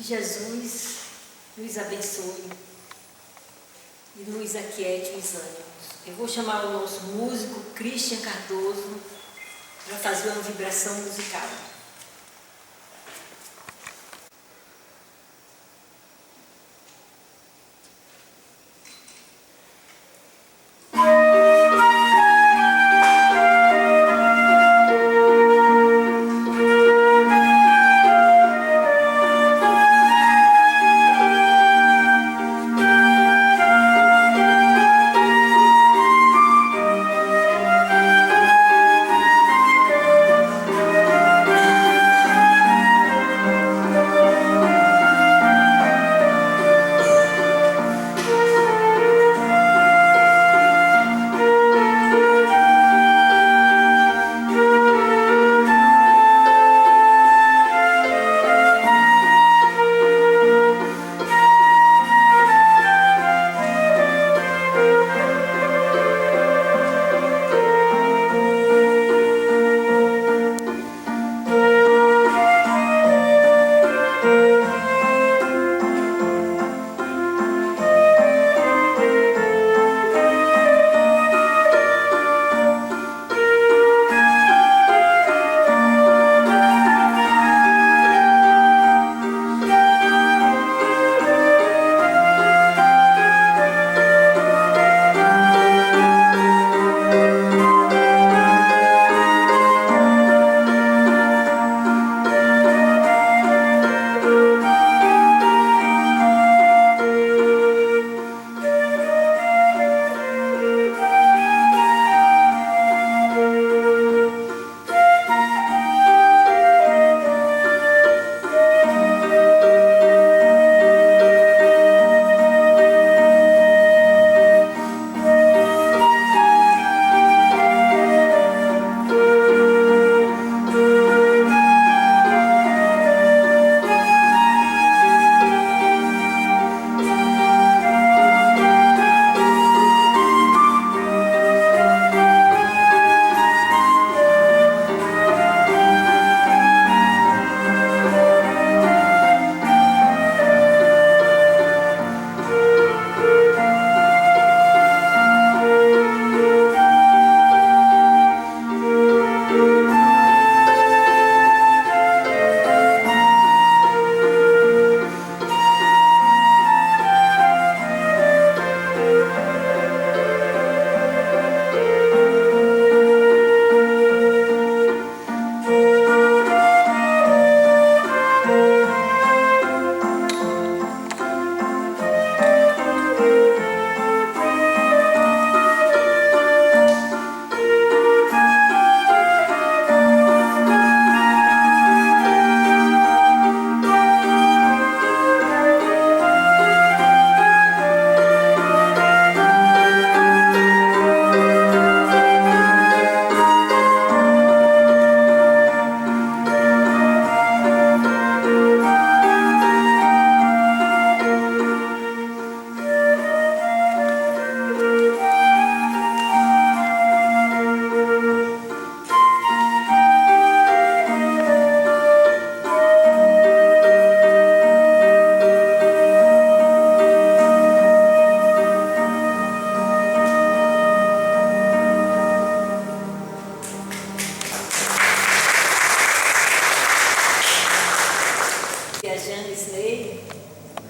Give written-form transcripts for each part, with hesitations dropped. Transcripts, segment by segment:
Que Jesus nos abençoe e nos aquiete os ânimos. Eu vou chamar o nosso músico, Christian Cardoso, para fazer uma vibração musical.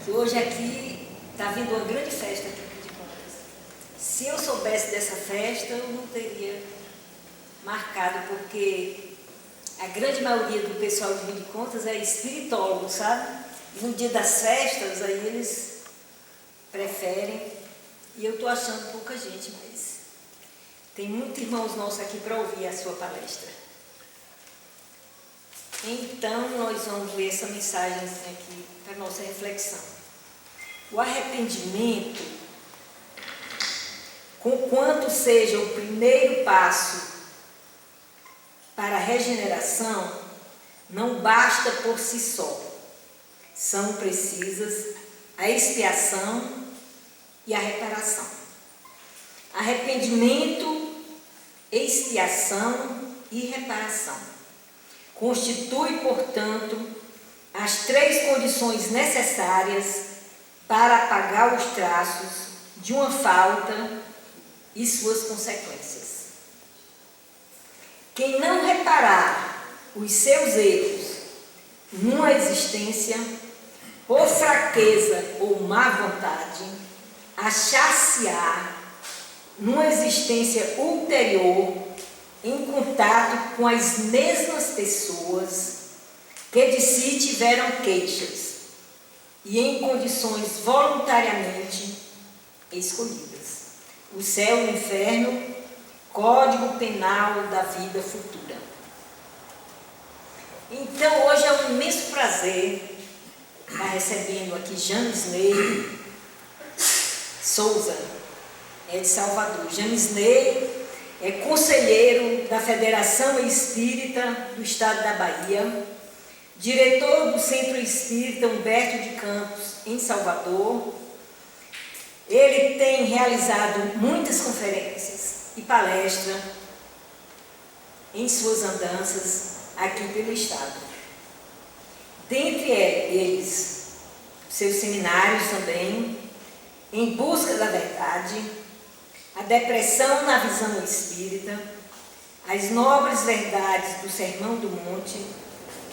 Que hoje aqui está vindo uma grande festa aqui em Rio de Contas. Se eu soubesse dessa festa, eu não teria marcado, porque a grande maioria do pessoal de Rio de Contas é espiritólogo, sabe? E no dia das festas, aí eles preferem, e eu estou achando pouca gente, mas tem muitos irmãos nossos aqui para ouvir a sua palestra. Então, nós vamos ver essa mensagem aqui para a nossa reflexão. O arrependimento, conquanto seja o primeiro passo para a regeneração, não basta por si só. São precisas a expiação e a reparação. Arrependimento, expiação e reparação constitui, portanto, a as 3 condições necessárias para apagar os traços de uma falta e suas consequências. Quem não reparar os seus erros numa existência, por fraqueza ou má vontade, achar-se-á numa existência ulterior em contato com as mesmas pessoas que de si tiveram queixas e em condições voluntariamente escolhidas. O céu e o inferno, código penal da vida futura. Então, hoje é um imenso prazer estar recebendo aqui James Ney Souza, de Salvador. James Ney é conselheiro da Federação Espírita do Estado da Bahia, diretor do Centro Espírita Humberto de Campos, em Salvador. Ele tem realizado muitas conferências e palestras em suas andanças aqui pelo Estado. Dentre eles, seus seminários também, Em Busca da Verdade, A Depressão na Visão Espírita, As Nobres Verdades do Sermão do Monte,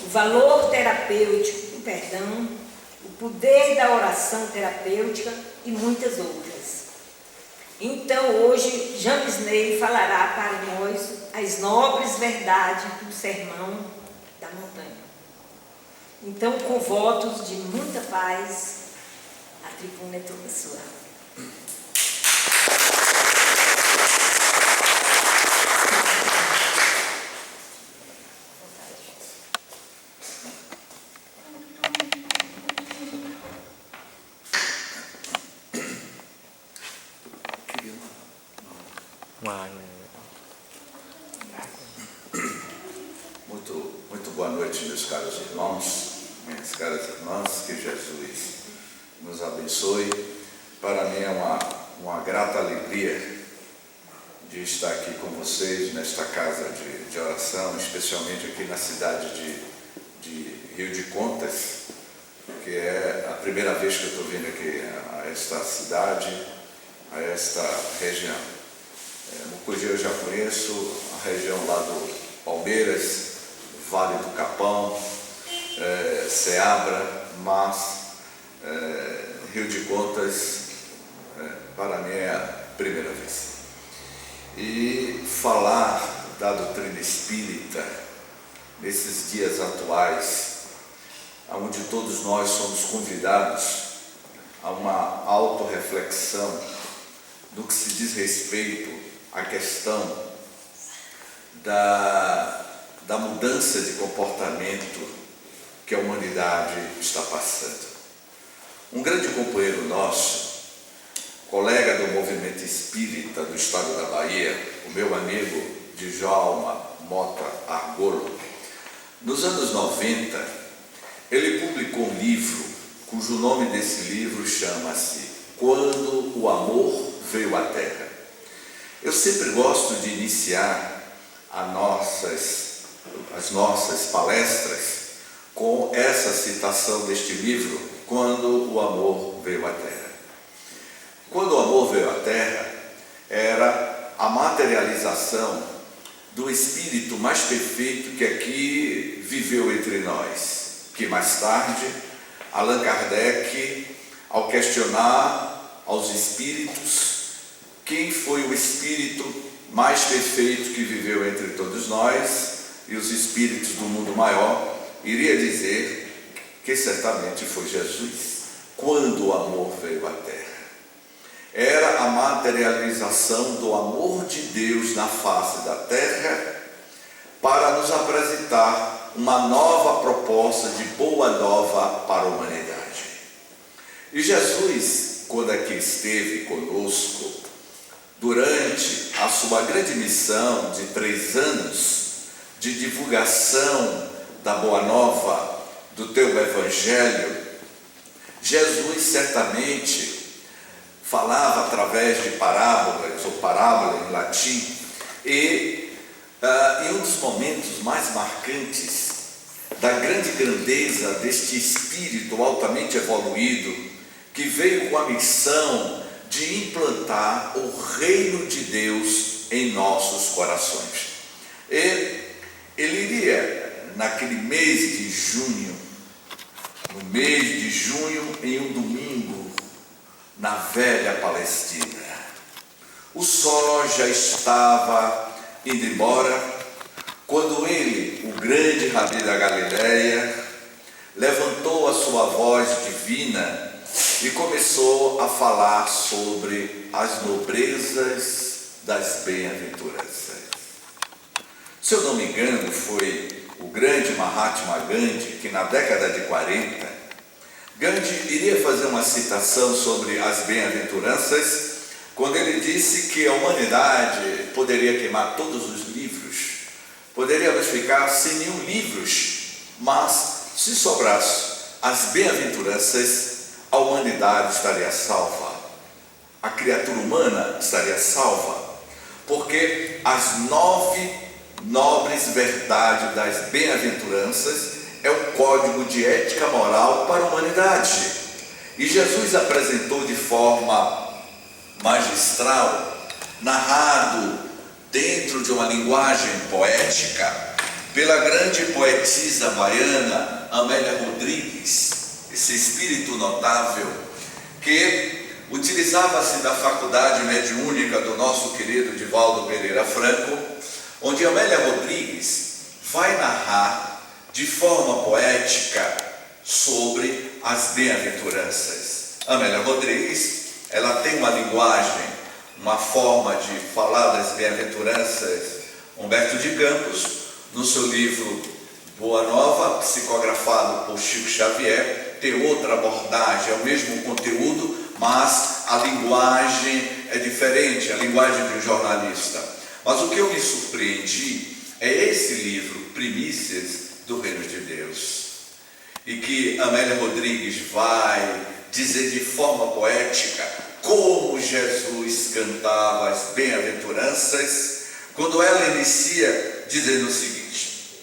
O Valor Terapêutico do Perdão, O Poder da Oração Terapêutica e muitas outras. Então, hoje, James Ney falará para nós as nobres verdades do Sermão da Montanha. Então, com votos de muita paz, a tribuna é toda sua. Muito boa noite, meus caros irmãos, minhas caras irmãs, que Jesus nos abençoe. Para mim é uma grata alegria de estar aqui com vocês nesta casa de oração, especialmente aqui na cidade de Rio de Contas, que é a primeira vez que eu estou vindo aqui a esta cidade, a esta região. Mucugê eu já conheço, a região lá do Palmeiras, Vale do Capão, Ceabra, mas Rio de Contas, para mim é a primeira vez. E falar da doutrina espírita nesses dias atuais, onde todos nós somos convidados a uma autorreflexão no que se diz respeito à questão da mudança de comportamento que a humanidade está passando. Um grande companheiro nosso, colega do movimento espírita do estado da Bahia, o meu amigo Djalma Mota Argolo, nos anos 90, ele publicou um livro, cujo nome desse livro chama-se Quando o Amor Veio à Terra. Eu sempre gosto de iniciar as nossas palestras com essa citação deste livro, Quando o Amor Veio à Terra. Quando o amor veio à Terra, era a materialização do espírito mais perfeito que aqui viveu entre nós, que mais tarde Allan Kardec, ao questionar aos espíritos quem foi o espírito mais perfeito que viveu entre todos nós e os espíritos do mundo maior, iria dizer que certamente foi Jesus, quando o amor veio à Terra. Era a materialização do amor de Deus na face da terra para nos apresentar uma nova proposta de boa nova para a humanidade. E Jesus, quando aqui esteve conosco, durante a sua grande missão de 3 anos de divulgação da boa nova do teu evangelho, Jesus certamente falava através de parábolas, ou parábola em latim, e em um dos momentos mais marcantes da grande grandeza deste espírito altamente evoluído, que veio com a missão de implantar o reino de Deus em nossos corações. Ele iria, naquele mês de junho, em um domingo, na velha Palestina. O sol já estava indo embora, quando ele, o grande Rabi da Galileia, levantou a sua voz divina e começou a falar sobre as nobrezas das bem-aventuranças. Se eu não me engano, foi o grande Mahatma Gandhi que, na década de 40, Gandhi iria fazer uma citação sobre as bem-aventuranças, quando ele disse que a humanidade poderia queimar todos os livros, poderíamos ficar sem nenhum livros, mas se sobrasse as bem-aventuranças, a humanidade estaria salva, a criatura humana estaria salva, porque as 9 nobres verdades das bem-aventuranças é um código de ética moral para a humanidade. E Jesus apresentou de forma magistral, narrado dentro de uma linguagem poética, pela grande poetisa baiana Amélia Rodrigues, esse espírito notável, que utilizava-se da faculdade mediúnica do nosso querido Divaldo Pereira Franco, onde Amélia Rodrigues vai narrar de forma poética sobre as bem-aventuranças. Amélia Rodrigues, ela tem uma linguagem, uma forma de falar das bem-aventuranças. Humberto de Campos, no seu livro Boa Nova, psicografado por Chico Xavier, tem outra abordagem, é o mesmo conteúdo, mas a linguagem é diferente, a linguagem de um jornalista. Mas o que eu me surpreendi é esse livro, Primícias do Reino de Deus, e que Amélia Rodrigues vai dizer de forma poética como Jesus cantava as bem-aventuranças, quando ela inicia dizendo o seguinte,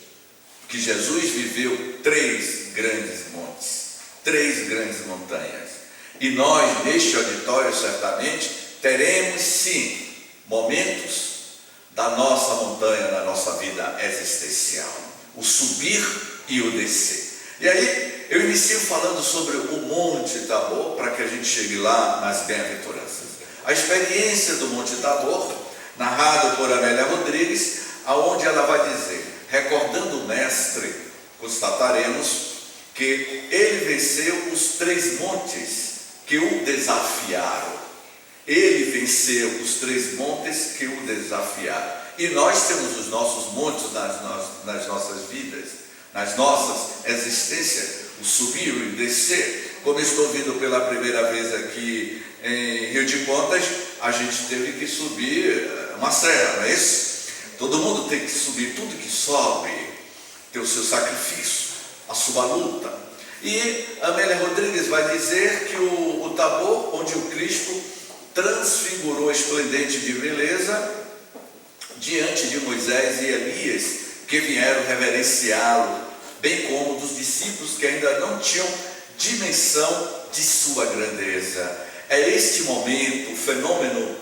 que Jesus viveu 3 grandes montes, 3 grandes montanhas, e nós neste auditório certamente teremos sim momentos da nossa montanha, na nossa vida existencial, o subir e o descer. E aí eu inicio falando sobre o Monte Tabor, para que a gente chegue lá nas bem-aventuranças. A experiência do Monte Tabor, narrado por Amélia Rodrigues, aonde ela vai dizer, recordando o mestre, constataremos que ele venceu os 3 montes que o desafiaram. Ele venceu os 3 montes que o desafiaram. E nós temos os nossos montes nas nossas vidas, nas nossas existências, o subir e o descer. Como estou vindo pela primeira vez aqui em Rio de Contas, a gente teve que subir uma serra, não é isso? Todo mundo tem que subir, tudo que sobe tem o seu sacrifício, a sua luta. E Amélia Rodrigues vai dizer que o Tabor, onde o Cristo transfigurou esplendente de beleza diante de Moisés e Elias, que vieram reverenciá-lo, bem como dos discípulos que ainda não tinham dimensão de sua grandeza. É este momento, o fenômeno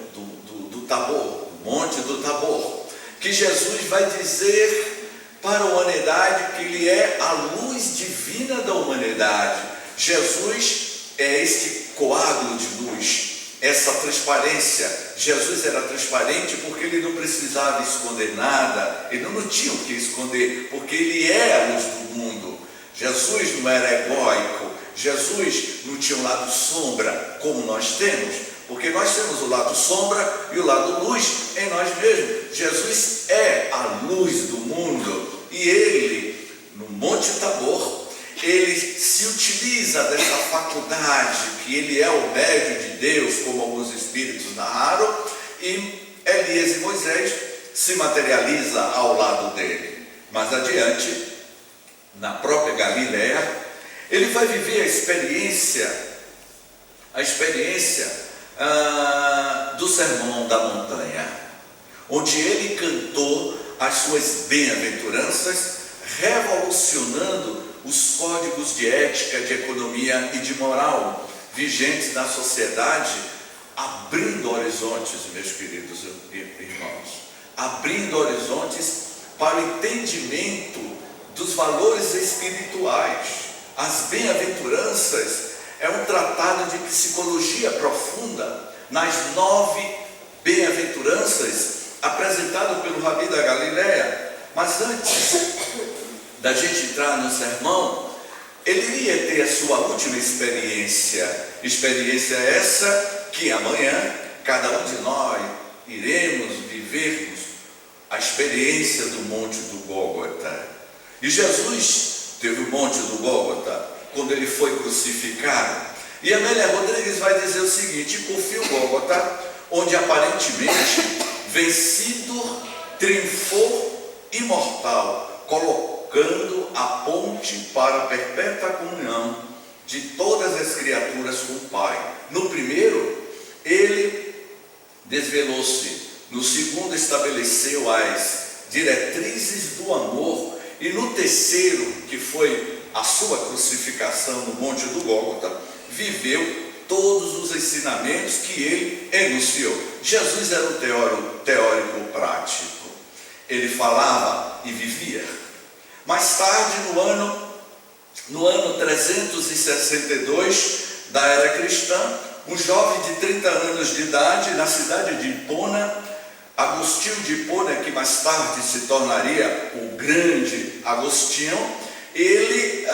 do Tabor, do Monte do Tabor, que Jesus vai dizer para a humanidade que ele é a luz divina da humanidade. Jesus é este coágulo de luz, essa transparência. Jesus era transparente porque ele não precisava esconder nada, ele não tinha o que esconder, porque ele é a luz do mundo. Jesus não era egóico, Jesus não tinha um lado sombra como nós temos, porque nós temos o lado sombra e o lado luz em nós mesmos. Jesus é a luz do mundo, e ele, no Monte Tabor, ele se utiliza dessa faculdade, que ele é o médio de Deus, como alguns espíritos narraram, e Elias e Moisés se materializa ao lado dele. Mais adiante, na própria Galileia, ele vai viver a experiência do Sermão da Montanha, onde ele cantou as suas bem-aventuranças revolucionando os códigos de ética, de economia e de moral vigentes na sociedade, abrindo horizontes, meus queridos irmãos, abrindo horizontes para o entendimento dos valores espirituais. As bem-aventuranças é um tratado de psicologia profunda nas 9 bem-aventuranças apresentado pelo Rabi da Galileia. Mas antes da gente entrar no sermão, ele iria ter a sua última experiência essa que amanhã cada um de nós iremos vivermos a experiência do Monte do Gólgota. E Jesus teve o Monte do Gólgota quando ele foi crucificado. E Amélia Rodrigues vai dizer o seguinte: por fim o Gólgota, onde aparentemente vencido, triunfou imortal, colocando a ponte para a perpétua comunhão de todas as criaturas com o Pai. No primeiro, ele desvelou-se. No segundo, estabeleceu as diretrizes do amor. E no terceiro, que foi a sua crucificação no Monte do Gólgota, viveu todos os ensinamentos que ele enunciou. Jesus era um teórico prático. Ele falava e vivia. Mais tarde, no ano 362 da era cristã, um jovem de 30 anos de idade, na cidade de Hipona, Agostinho de Hipona, que mais tarde se tornaria o grande Agostinho, ele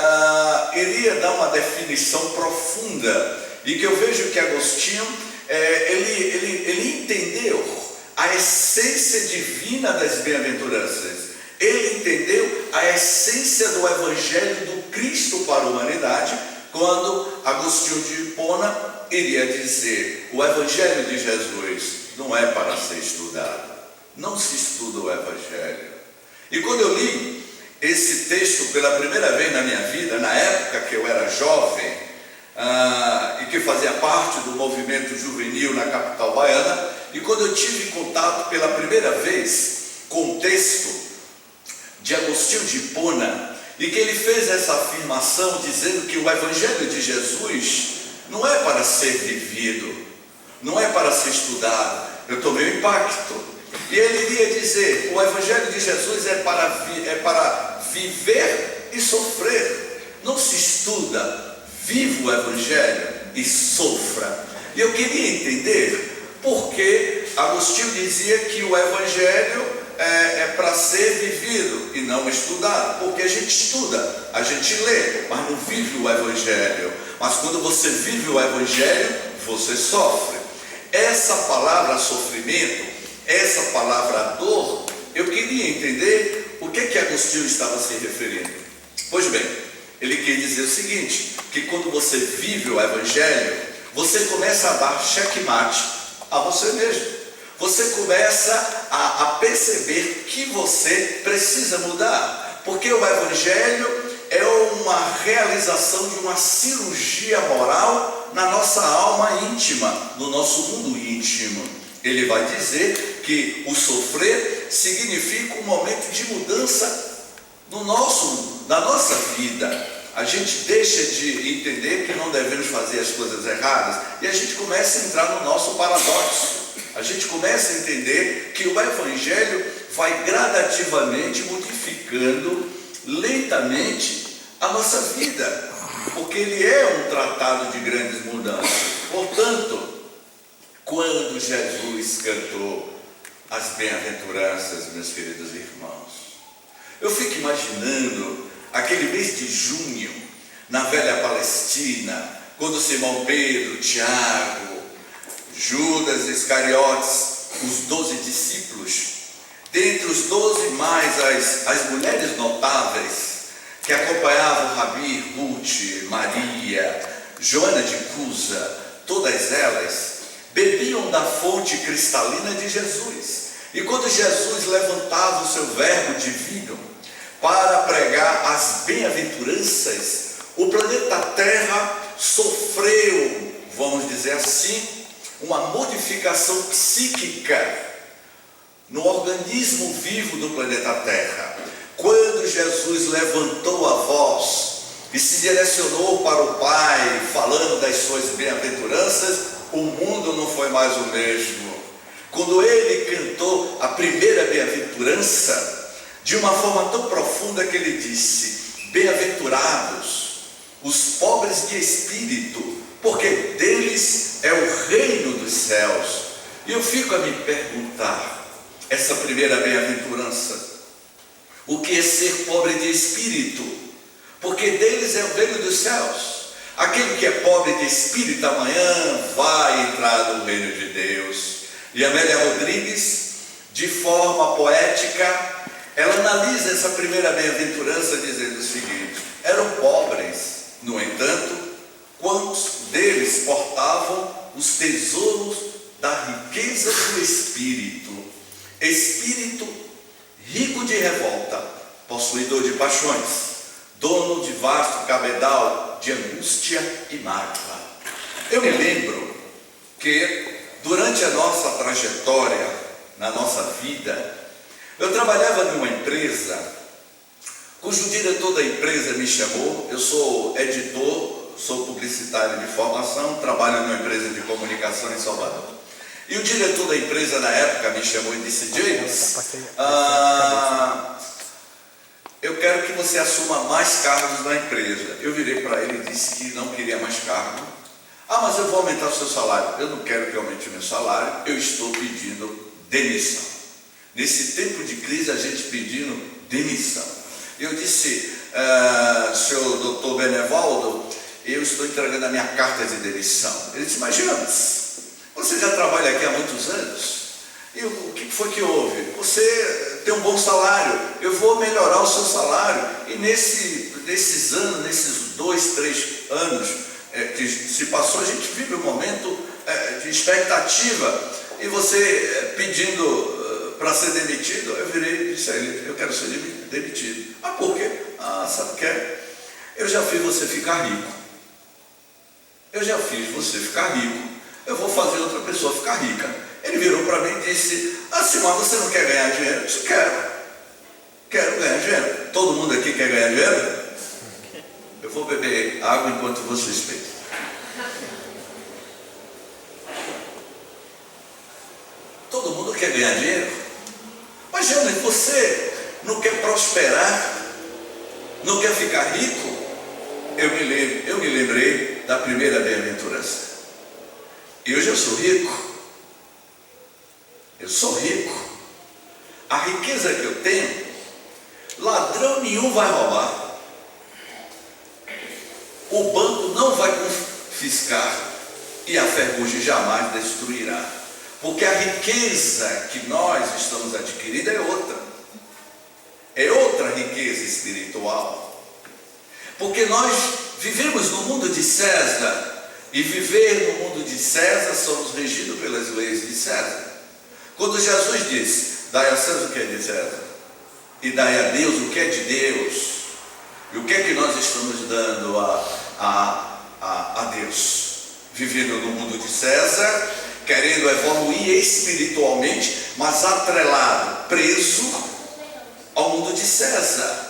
iria dar uma definição profunda, e que eu vejo que Agostinho, ele entendeu a essência divina das bem-aventuranças. Ele entendeu a essência do Evangelho do Cristo para a humanidade, quando Agostinho de Hipona iria dizer: o Evangelho de Jesus não é para ser estudado, não se estuda o Evangelho. E quando eu li esse texto pela primeira vez na minha vida, na época que eu era jovem, e que fazia parte do movimento juvenil na capital baiana, e quando eu tive contato pela primeira vez com o texto de Agostinho de Hipona, e que ele fez essa afirmação dizendo que o Evangelho de Jesus não é para ser vivido, não é para ser estudado, eu tomei um impacto. E ele iria dizer: o Evangelho de Jesus é para viver e sofrer. Não se estuda, viva o Evangelho e sofra. E eu queria entender por que Agostinho dizia que o Evangelho é para ser vivido e não estudado. Porque a gente estuda, a gente lê, mas não vive o Evangelho. Mas quando você vive o Evangelho, você sofre. Essa palavra sofrimento, essa palavra dor, eu queria entender o que Agostinho estava se referindo. Pois bem, ele quer dizer o seguinte: que quando você vive o Evangelho, você começa a dar checkmate a você mesmo. Você começa a perceber que você precisa mudar, porque o Evangelho é uma realização de uma cirurgia moral na nossa alma íntima, no nosso mundo íntimo. Ele vai dizer que o sofrer significa um momento de mudança na nossa vida. A gente deixa de entender que não devemos fazer as coisas erradas e a gente começa a entrar no nosso paradoxo. A gente começa a entender que o Evangelho vai gradativamente modificando lentamente a nossa vida, porque ele é um tratado de grandes mudanças. Portanto, quando Jesus cantou as bem-aventuranças, meus queridos irmãos, eu fico imaginando aquele mês de junho, na velha Palestina, quando Simão Pedro, Tiago, Judas Iscariotes, os 12 discípulos, dentre os 12 mais as mulheres notáveis que acompanhavam Rabi, Ruth, Maria, Joana de Cusa, todas elas bebiam da fonte cristalina de Jesus. E quando Jesus levantava o seu verbo divino para pregar as bem-aventuranças, o planeta Terra sofreu, vamos dizer assim, uma modificação psíquica no organismo vivo do planeta Terra. Quando Jesus levantou a voz e se direcionou para o Pai, falando das suas bem-aventuranças, o mundo não foi mais o mesmo. Quando ele cantou a primeira bem-aventurança, de uma forma tão profunda que ele disse: bem-aventurados os pobres de espírito, porque deles é o reino dos céus. E eu fico a me perguntar, essa primeira bem-aventurança, o que é ser pobre de espírito? Porque deles é o reino dos céus. Aquele que é pobre de espírito amanhã vai entrar no reino de Deus. E Amélia Rodrigues, de forma poética, ela analisa essa primeira bem-aventurança dizendo o seguinte: eram pobres, no entanto, quantos deles portavam os tesouros da riqueza do espírito, espírito rico de revolta, possuidor de paixões, dono de vasto cabedal de angústia e mágoa. Eu me lembro que durante a nossa trajetória, na nossa vida, eu trabalhava numa empresa cujo diretor da empresa me chamou. Eu sou editor, sou publicitário de formação, trabalho numa empresa de comunicação em Salvador. E o diretor da empresa na época me chamou e disse: James, eu quero que você assuma mais cargos na empresa. Eu virei para ele e disse que não queria mais cargo. Mas eu vou aumentar o seu salário. Eu não quero que aumente o meu salário, eu estou pedindo demissão. Nesse tempo de crise, a gente pedindo demissão. Eu disse: senhor doutor Benevaldo, eu estou entregando a minha carta de demissão. Ele disse: mas James, você já trabalha aqui há muitos anos? E o que foi que houve? Você tem um bom salário, eu vou melhorar o seu salário. E nesses anos, nesses 2, 3 anos que se passou, a gente vive um momento de expectativa. E você pedindo para ser demitido, eu virei e disse a ele: eu quero ser demitido. Por quê? Sabe o que é? Eu já fiz você ficar rico. Eu já fiz você ficar rico. Eu vou fazer outra pessoa ficar rica. Ele virou para mim e disse: Simão, você não quer ganhar dinheiro? Eu disse: quero ganhar dinheiro. Todo mundo aqui quer ganhar dinheiro? Eu vou beber água enquanto vocês pensam. Todo mundo quer ganhar dinheiro? Mas Jana, você não quer prosperar? Não quer ficar rico? Eu me lembrei da primeira bem-aventurança. Eu já sou rico. Eu sou rico. A riqueza que eu tenho, ladrão nenhum vai roubar. O banco não vai confiscar e a ferrugem jamais destruirá. Porque a riqueza que nós estamos adquirindo é outra. É outra riqueza espiritual. Porque nós vivemos no mundo de César. E viver no mundo de César, somos regidos pelas leis de César. Quando Jesus disse: dai a César o que é de César, e dai a Deus o que é de Deus. E o que é que nós estamos dando a Deus? Vivendo no mundo de César, querendo evoluir espiritualmente, mas atrelado, preso ao mundo de César.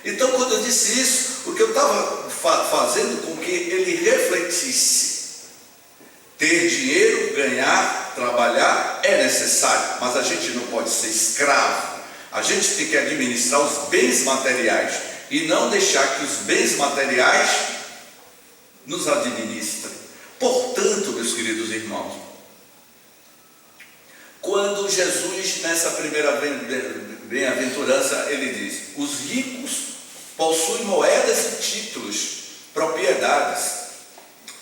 Então, quando eu disse isso, o que eu estava fazendo com que ele refletisse: ter dinheiro, ganhar, trabalhar é necessário, mas a gente não pode ser escravo. A gente tem que administrar os bens materiais e não deixar que os bens materiais nos administrem. Portanto, meus queridos irmãos, quando Jesus, nessa primeira bem-aventurança, ele diz: os ricos possuem moedas e títulos, propriedades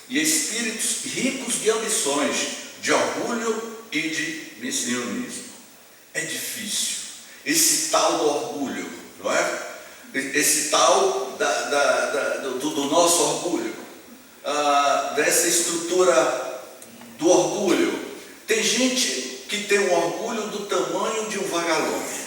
e espíritos ricos de ambições, de orgulho e de messianismo. É difícil esse tal do orgulho, não é? Esse tal do nosso orgulho, dessa estrutura do orgulho. Tem gente que tem um orgulho do tamanho de um vagalume.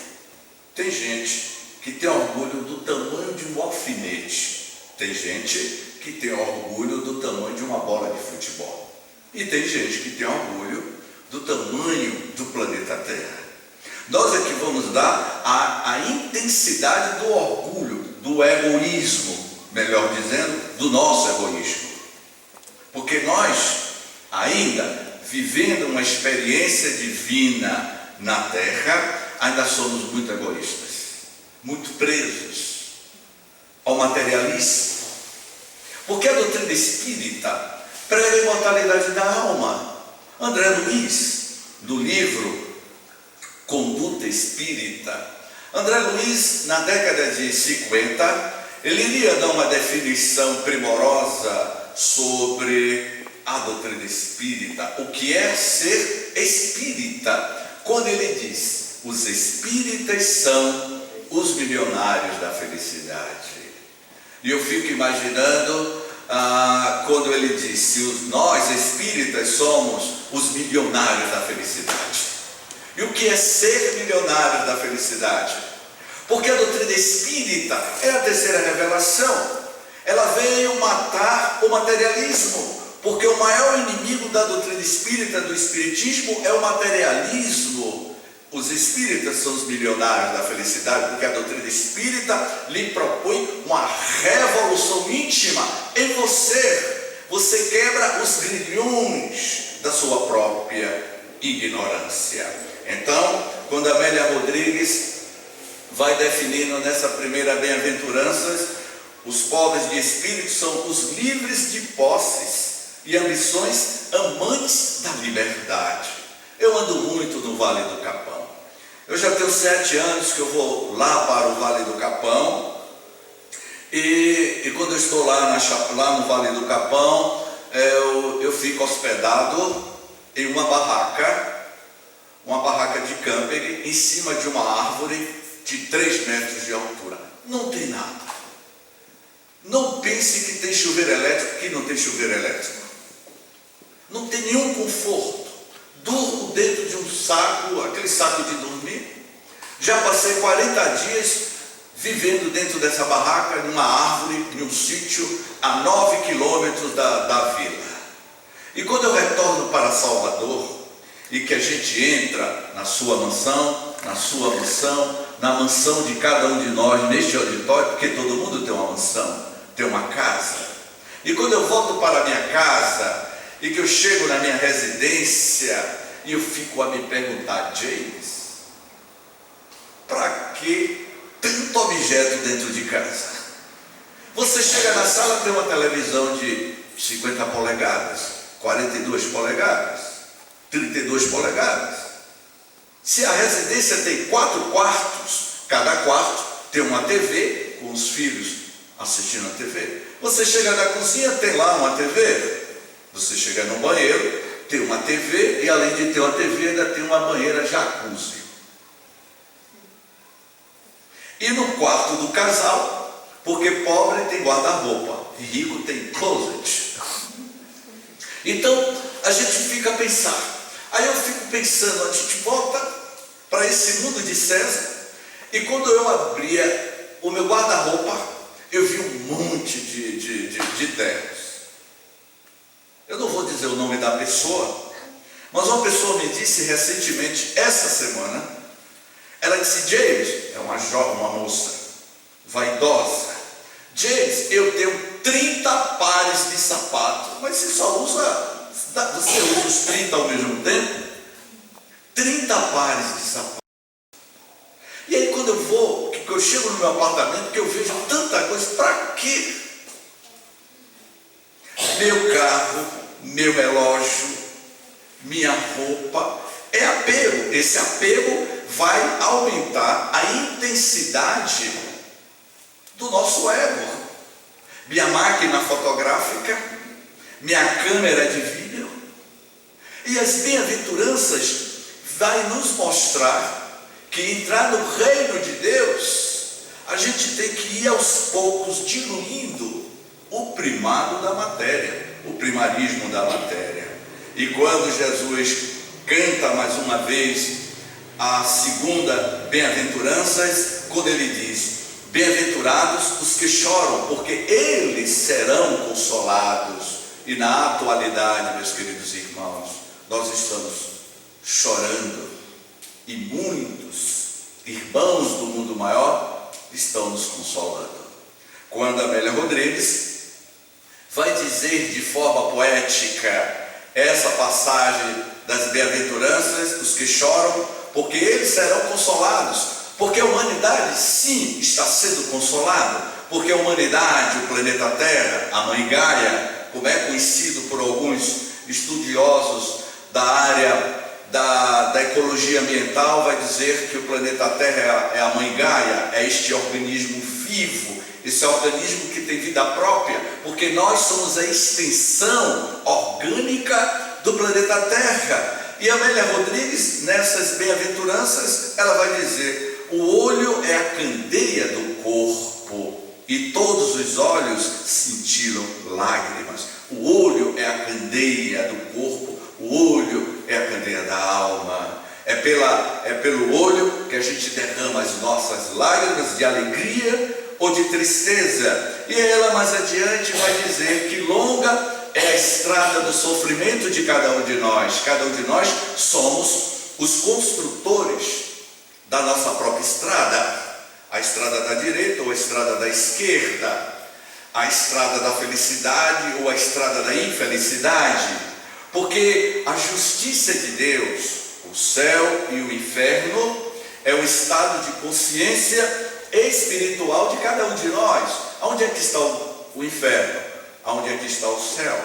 Tem gente que tem orgulho do tamanho de um alfinete. Tem gente que tem orgulho do tamanho de uma bola de futebol. E tem gente que tem orgulho do tamanho do planeta Terra. Nós é que vamos dar a intensidade do orgulho, do egoísmo, melhor dizendo, do nosso egoísmo. Porque nós, ainda vivendo uma experiência divina na terra, ainda somos muito egoístas, muito presos ao materialismo. Porque a doutrina espírita prega a imortalidade da alma. André Luiz, do livro Conduta Espírita, André Luiz, na década de 50, ele iria dar uma definição primorosa sobre a doutrina espírita, o que é ser espírita, quando ele diz: os espíritas são os milionários da felicidade. E eu fico imaginando quando ele diz: se nós espíritas somos os milionários da felicidade. E o que é ser milionário da felicidade? Porque a doutrina espírita é a terceira revelação. Ela veio matar o materialismo, porque o maior inimigo da doutrina espírita, do espiritismo, é o materialismo. Os espíritas são os milionários da felicidade, porque a doutrina espírita lhe propõe uma revolução íntima em você. Você quebra os grilhões da sua própria ignorância. Então, quando Amélia Rodrigues vai definindo nessa primeira bem-aventuranças, os pobres de espírito são os livres de posses e ambições, amantes da liberdade. Eu ando muito no Vale do Capão. Eu já tenho 7 anos que eu vou lá para o Vale do Capão. E quando eu estou lá no Vale do Capão, eu fico hospedado em uma barraca de camping, em cima de uma árvore de 3 metros de altura. Não tem nada. Não pense que tem chuveiro elétrico, que não tem chuveiro elétrico. Não tem nenhum conforto. Durmo dentro de um saco, aquele saco de dormir. Já passei 40 dias vivendo dentro dessa barraca, numa árvore, em um sítio, a 9 quilômetros da vila. E quando eu retorno para Salvador, e que a gente entra na sua mansão, na mansão de cada um de nós, neste auditório, porque todo mundo tem uma mansão, tem uma casa. E quando eu volto para a minha casa, e que eu chego na minha residência, e eu fico a me perguntar: James, para que tanto objeto dentro de casa? Você chega na sala, tem uma televisão de 50 polegadas, 42 polegadas, 32 polegadas. Se a residência tem 4 quartos, cada quarto tem uma TV, com os filhos assistindo a TV. Você chega na cozinha, tem lá uma TV. Você chega no banheiro, tem uma TV, e além de ter uma TV, ainda tem uma banheira jacuzzi. E no quarto do casal, porque pobre tem guarda-roupa, e rico tem closet. Então, a gente fica a pensar. Aí eu fico pensando, a gente volta para esse mundo de César, e quando eu abria o meu guarda-roupa, eu vi um monte de ternos. Eu não vou dizer o nome da pessoa, mas uma pessoa me disse recentemente, essa semana, ela disse: James, é uma jovem, uma moça vaidosa, James, eu tenho 30 pares de sapato. Mas você usa os 30 ao mesmo tempo? 30 pares de sapato. E aí quando eu chego no meu apartamento, que eu vejo tanta coisa, para quê? Meu carro, meu relógio, minha roupa, é apego. Esse apego vai aumentar a intensidade do nosso ego. Minha máquina fotográfica, minha câmera de vídeo. E as bem-aventuranças vai nos mostrar que entrar no reino de Deus, a gente tem que ir aos poucos diluindo o primado da matéria, o primarismo da matéria. E quando Jesus canta mais uma vez a segunda bem-aventuranças, quando ele diz: bem-aventurados os que choram, porque eles serão consolados. E na atualidade, meus queridos irmãos, nós estamos chorando, e muitos irmãos do mundo maior, estão nos consolando. Quando Amélia Rodrigues vai dizer de forma poética essa passagem das bem-aventuranças, os que choram, porque eles serão consolados. Porque a humanidade, sim, está sendo consolada. Porque a humanidade, o planeta Terra, a Mãe Gaia, como é conhecido por alguns estudiosos da área da ecologia ambiental, vai dizer que o planeta Terra é a Mãe Gaia, é este organismo vivo, esse organismo que tem vida própria, porque nós somos a extensão orgânica do planeta Terra. E Amélia Rodrigues, nessas bem-aventuranças, ela vai dizer: o olho é a candeia do corpo, e todos os olhos sentiram lágrimas. O olho é a candeia do corpo, o olho é a candeia da alma. É pelo olho que a gente derrama as nossas lágrimas de alegria ou de tristeza. E ela mais adiante vai dizer que longa é a estrada do sofrimento de cada um de nós. Cada um de nós somos os construtores da nossa própria estrada. A estrada da direita ou a estrada da esquerda. A estrada da felicidade ou a estrada da infelicidade. Porque a justiça de Deus, o céu e o inferno, é um estado de consciência espiritual de cada um de nós. Aonde é que está o inferno? Aonde é que está o céu?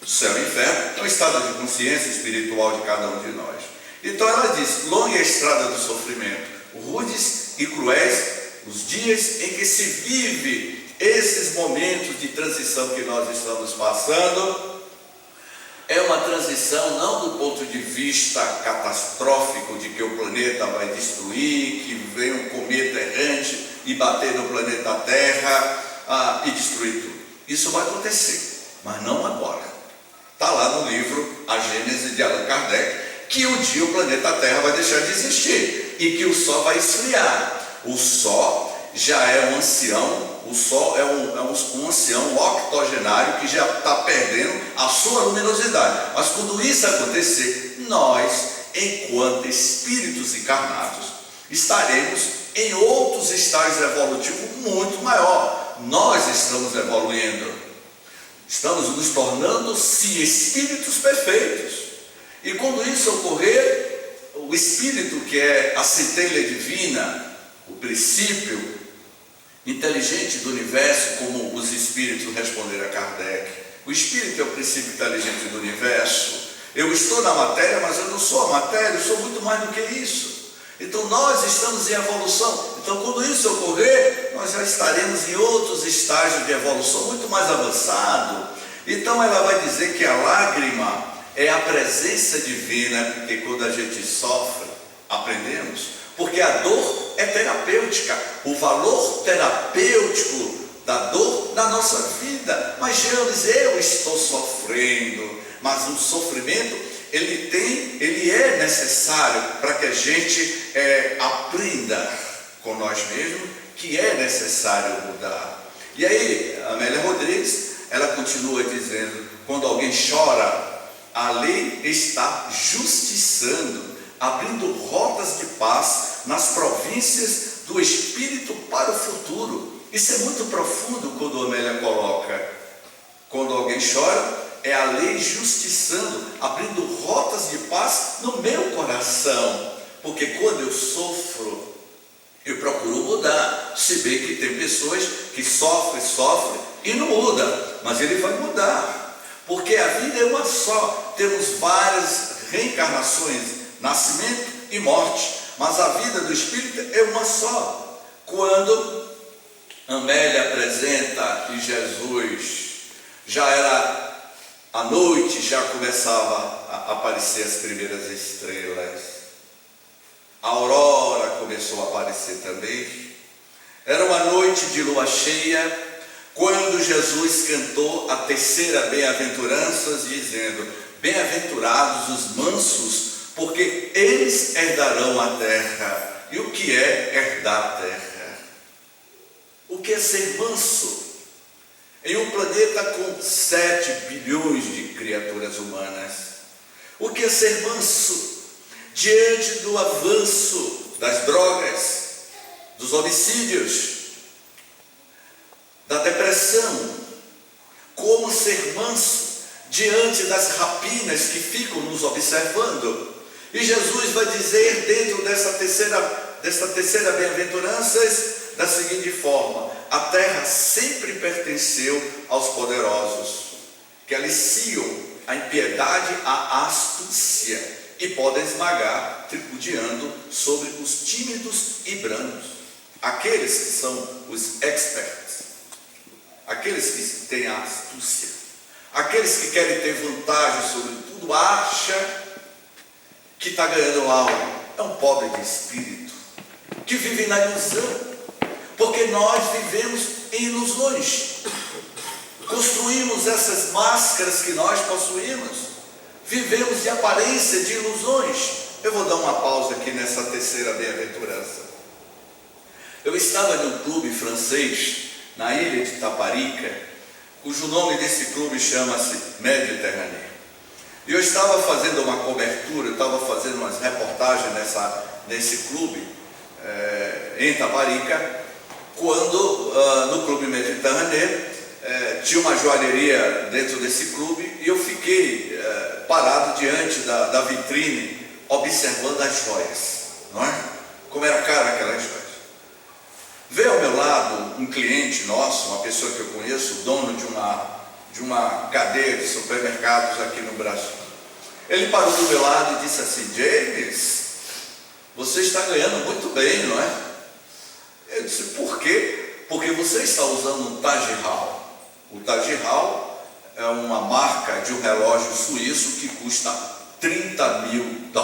O céu e o inferno é um estado de consciência espiritual de cada um de nós. Então ela diz: longa é a estrada do sofrimento, rudes e cruéis os dias em que se vive esses momentos de transição que nós estamos passando. É uma transição não do ponto de vista catastrófico, de que o planeta vai destruir, que vem um cometa errante e bater no planeta Terra e destruir tudo. Isso vai acontecer, mas não agora. Está lá no livro A Gênese de Allan Kardec, que um dia o planeta Terra vai deixar de existir e que o Sol vai esfriar. O Sol já é um ancião, o Sol é um ancião octogenário que já está perdendo a sua luminosidade. Mas quando isso acontecer, nós, enquanto espíritos encarnados, estaremos em outros estágios evolutivos muito maior. Nós estamos evoluindo, estamos nos tornando-se espíritos perfeitos. E quando isso ocorrer, o espírito, que é a centelha divina, o princípio inteligente do universo, como os espíritos responderam a Kardec. O espírito é o princípio inteligente do universo. Eu estou na matéria, mas eu não sou a matéria, eu sou muito mais do que isso. Então nós estamos em evolução. Então quando isso ocorrer, nós já estaremos em outros estágios de evolução muito mais avançado. Então ela vai dizer que a lágrima é a presença divina, porque quando a gente sofre, aprendemos. Porque a dor é terapêutica, o valor terapêutico da dor na nossa vida. Mas James, eu estou sofrendo, mas o sofrimento ele é necessário para que a gente aprenda com nós mesmos que é necessário mudar. E aí, Amélia Rodrigues, ela continua dizendo: quando alguém chora, a lei está justiçando, abrindo rotas de paz nas províncias do espírito para o futuro. Isso é muito profundo quando a Amélia coloca: quando alguém chora, é a lei justiçando, abrindo rotas de paz no meu coração. Porque quando eu sofro, eu procuro mudar. Se bem que tem pessoas que sofrem e não muda, mas ele vai mudar. Porque a vida é uma só. Temos várias reencarnações, nascimento e morte, mas a vida do espírito é uma só. Quando Amélia apresenta que Jesus já era à noite, já começava a aparecer as primeiras estrelas, a aurora começou a aparecer também. Era uma noite de lua cheia, quando Jesus cantou a terceira bem-aventuranças, dizendo: bem-aventurados os mansos, porque eles herdarão a terra. E o que é herdar a terra? O que é ser manso? Em um planeta com 7 bilhões de criaturas humanas, o que é ser manso? Diante do avanço das drogas, dos homicídios, da depressão. Como ser manso diante das rapinas que ficam nos observando. E Jesus vai dizer dentro dessa terceira bem-aventurança da seguinte forma: a terra sempre pertenceu aos poderosos, que aliciam a impiedade, a astúcia, e podem esmagar, tripudiando sobre os tímidos e brandos. Aqueles que são os experts, aqueles que têm a astúcia, aqueles que querem ter vantagem sobre tudo, acha que está ganhando algo. É um pobre de espírito, que vive na ilusão, porque nós vivemos em ilusões, construímos essas máscaras que nós possuímos, vivemos de aparência, de ilusões. Eu vou dar uma pausa aqui nessa terceira bem-aventurança. Eu estava em um clube francês, na ilha de Taparica, cujo nome desse clube chama-se Mediterrâneo. E eu estava fazendo uma cobertura, eu estava fazendo umas reportagens nesse clube, em Taparica, quando no clube Mediterrâneo tinha uma joalheria dentro desse clube, e eu fiquei parado diante da vitrine, observando as joias, não é? Como era cara aquelas joias. Veio ao meu lado um cliente nosso, uma pessoa que eu conheço, dono de uma cadeia de supermercados aqui no Brasil. Ele parou do meu lado e disse assim: James, você está ganhando muito bem, não é? Eu disse: por quê? Porque você está usando um Taj Hall. O Taj Hall é uma marca de um relógio suíço que custa $30.000.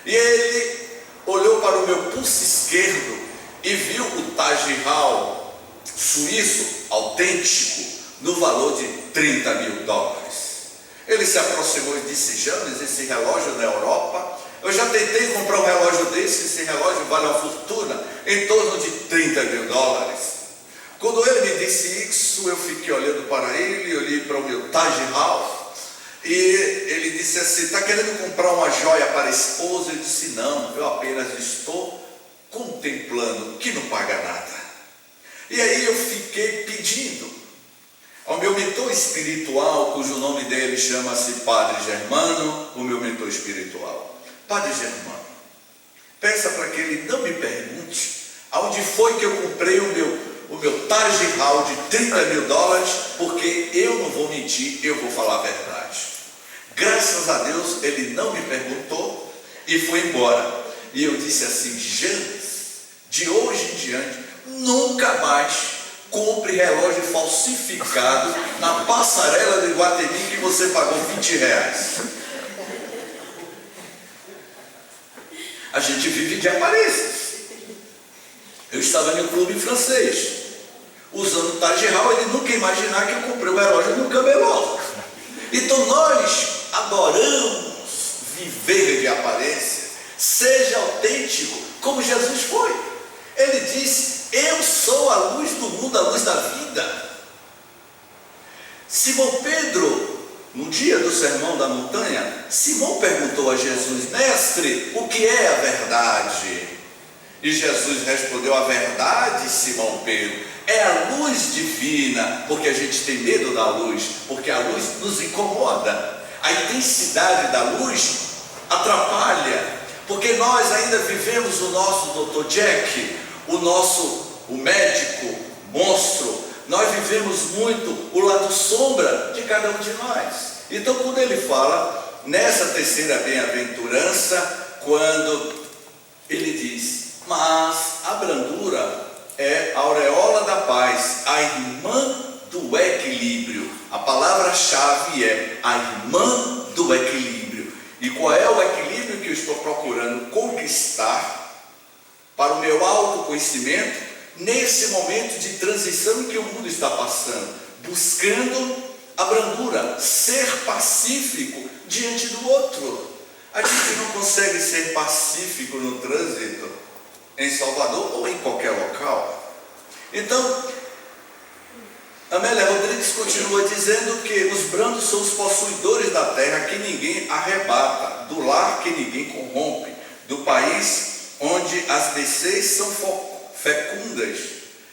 E ele olhou para o meu pulso esquerdo e viu o Taj Hall suíço autêntico no valor de $30.000. Ele se aproximou e disse: James, esse relógio na Europa, eu já tentei comprar um relógio desse, esse relógio vale uma fortuna, em torno de $30.000. Quando ele me disse isso, eu fiquei olhando para ele, olhei para o meu Taj Hall, e ele disse assim: está querendo comprar uma joia para a esposa? Eu disse: não, eu apenas estou contemplando, que não paga nada. E aí eu fiquei pedindo ao meu mentor espiritual, cujo nome dele chama-se Padre Germano, o meu mentor espiritual: Padre Germano, peça para que ele não me pergunte aonde foi que eu comprei o meu Taj Hall de $30.000, porque eu não vou mentir, eu vou falar a verdade. Graças a Deus ele não me perguntou e foi embora. E eu disse assim: James, de hoje em diante, nunca mais compre relógio falsificado na passarela do Iguatemi que você pagou R$20. A gente vive de aparências. Eu estava no clube francês, usando o Taj Hall, ele nunca ia imaginar que eu comprei o relógio no camelô. Então nós adoramos viver de aparência. Seja autêntico, como Jesus foi. Ele disse: eu sou a luz do mundo, a luz da vida. Simão Pedro, no dia do Sermão da Montanha, Simão perguntou a Jesus: mestre, o que é a verdade? E Jesus respondeu: a verdade, Simão Pedro, é a luz divina. Porque a gente tem medo da luz, porque a luz nos incomoda. A intensidade da luz atrapalha, porque nós ainda vivemos o nosso Dr. Jack, o médico monstro. Nós vivemos muito o lado sombra de cada um de nós. Então, quando ele fala nessa terceira bem-aventurança, quando ele diz: mas a brandura é a aureola da paz, a irmã do equilíbrio. A palavra-chave é a irmã do equilíbrio. E qual é o equilíbrio que eu estou procurando conquistar para o meu autoconhecimento nesse momento de transição que o mundo está passando? Buscando a brandura, ser pacífico diante do outro. A gente não consegue ser pacífico no trânsito em Salvador ou em qualquer local. Então, Amélia Rodrigues continua dizendo que os brandos são os possuidores da terra que ninguém arrebata, do lar que ninguém corrompe, do país onde as BCs são fecundas.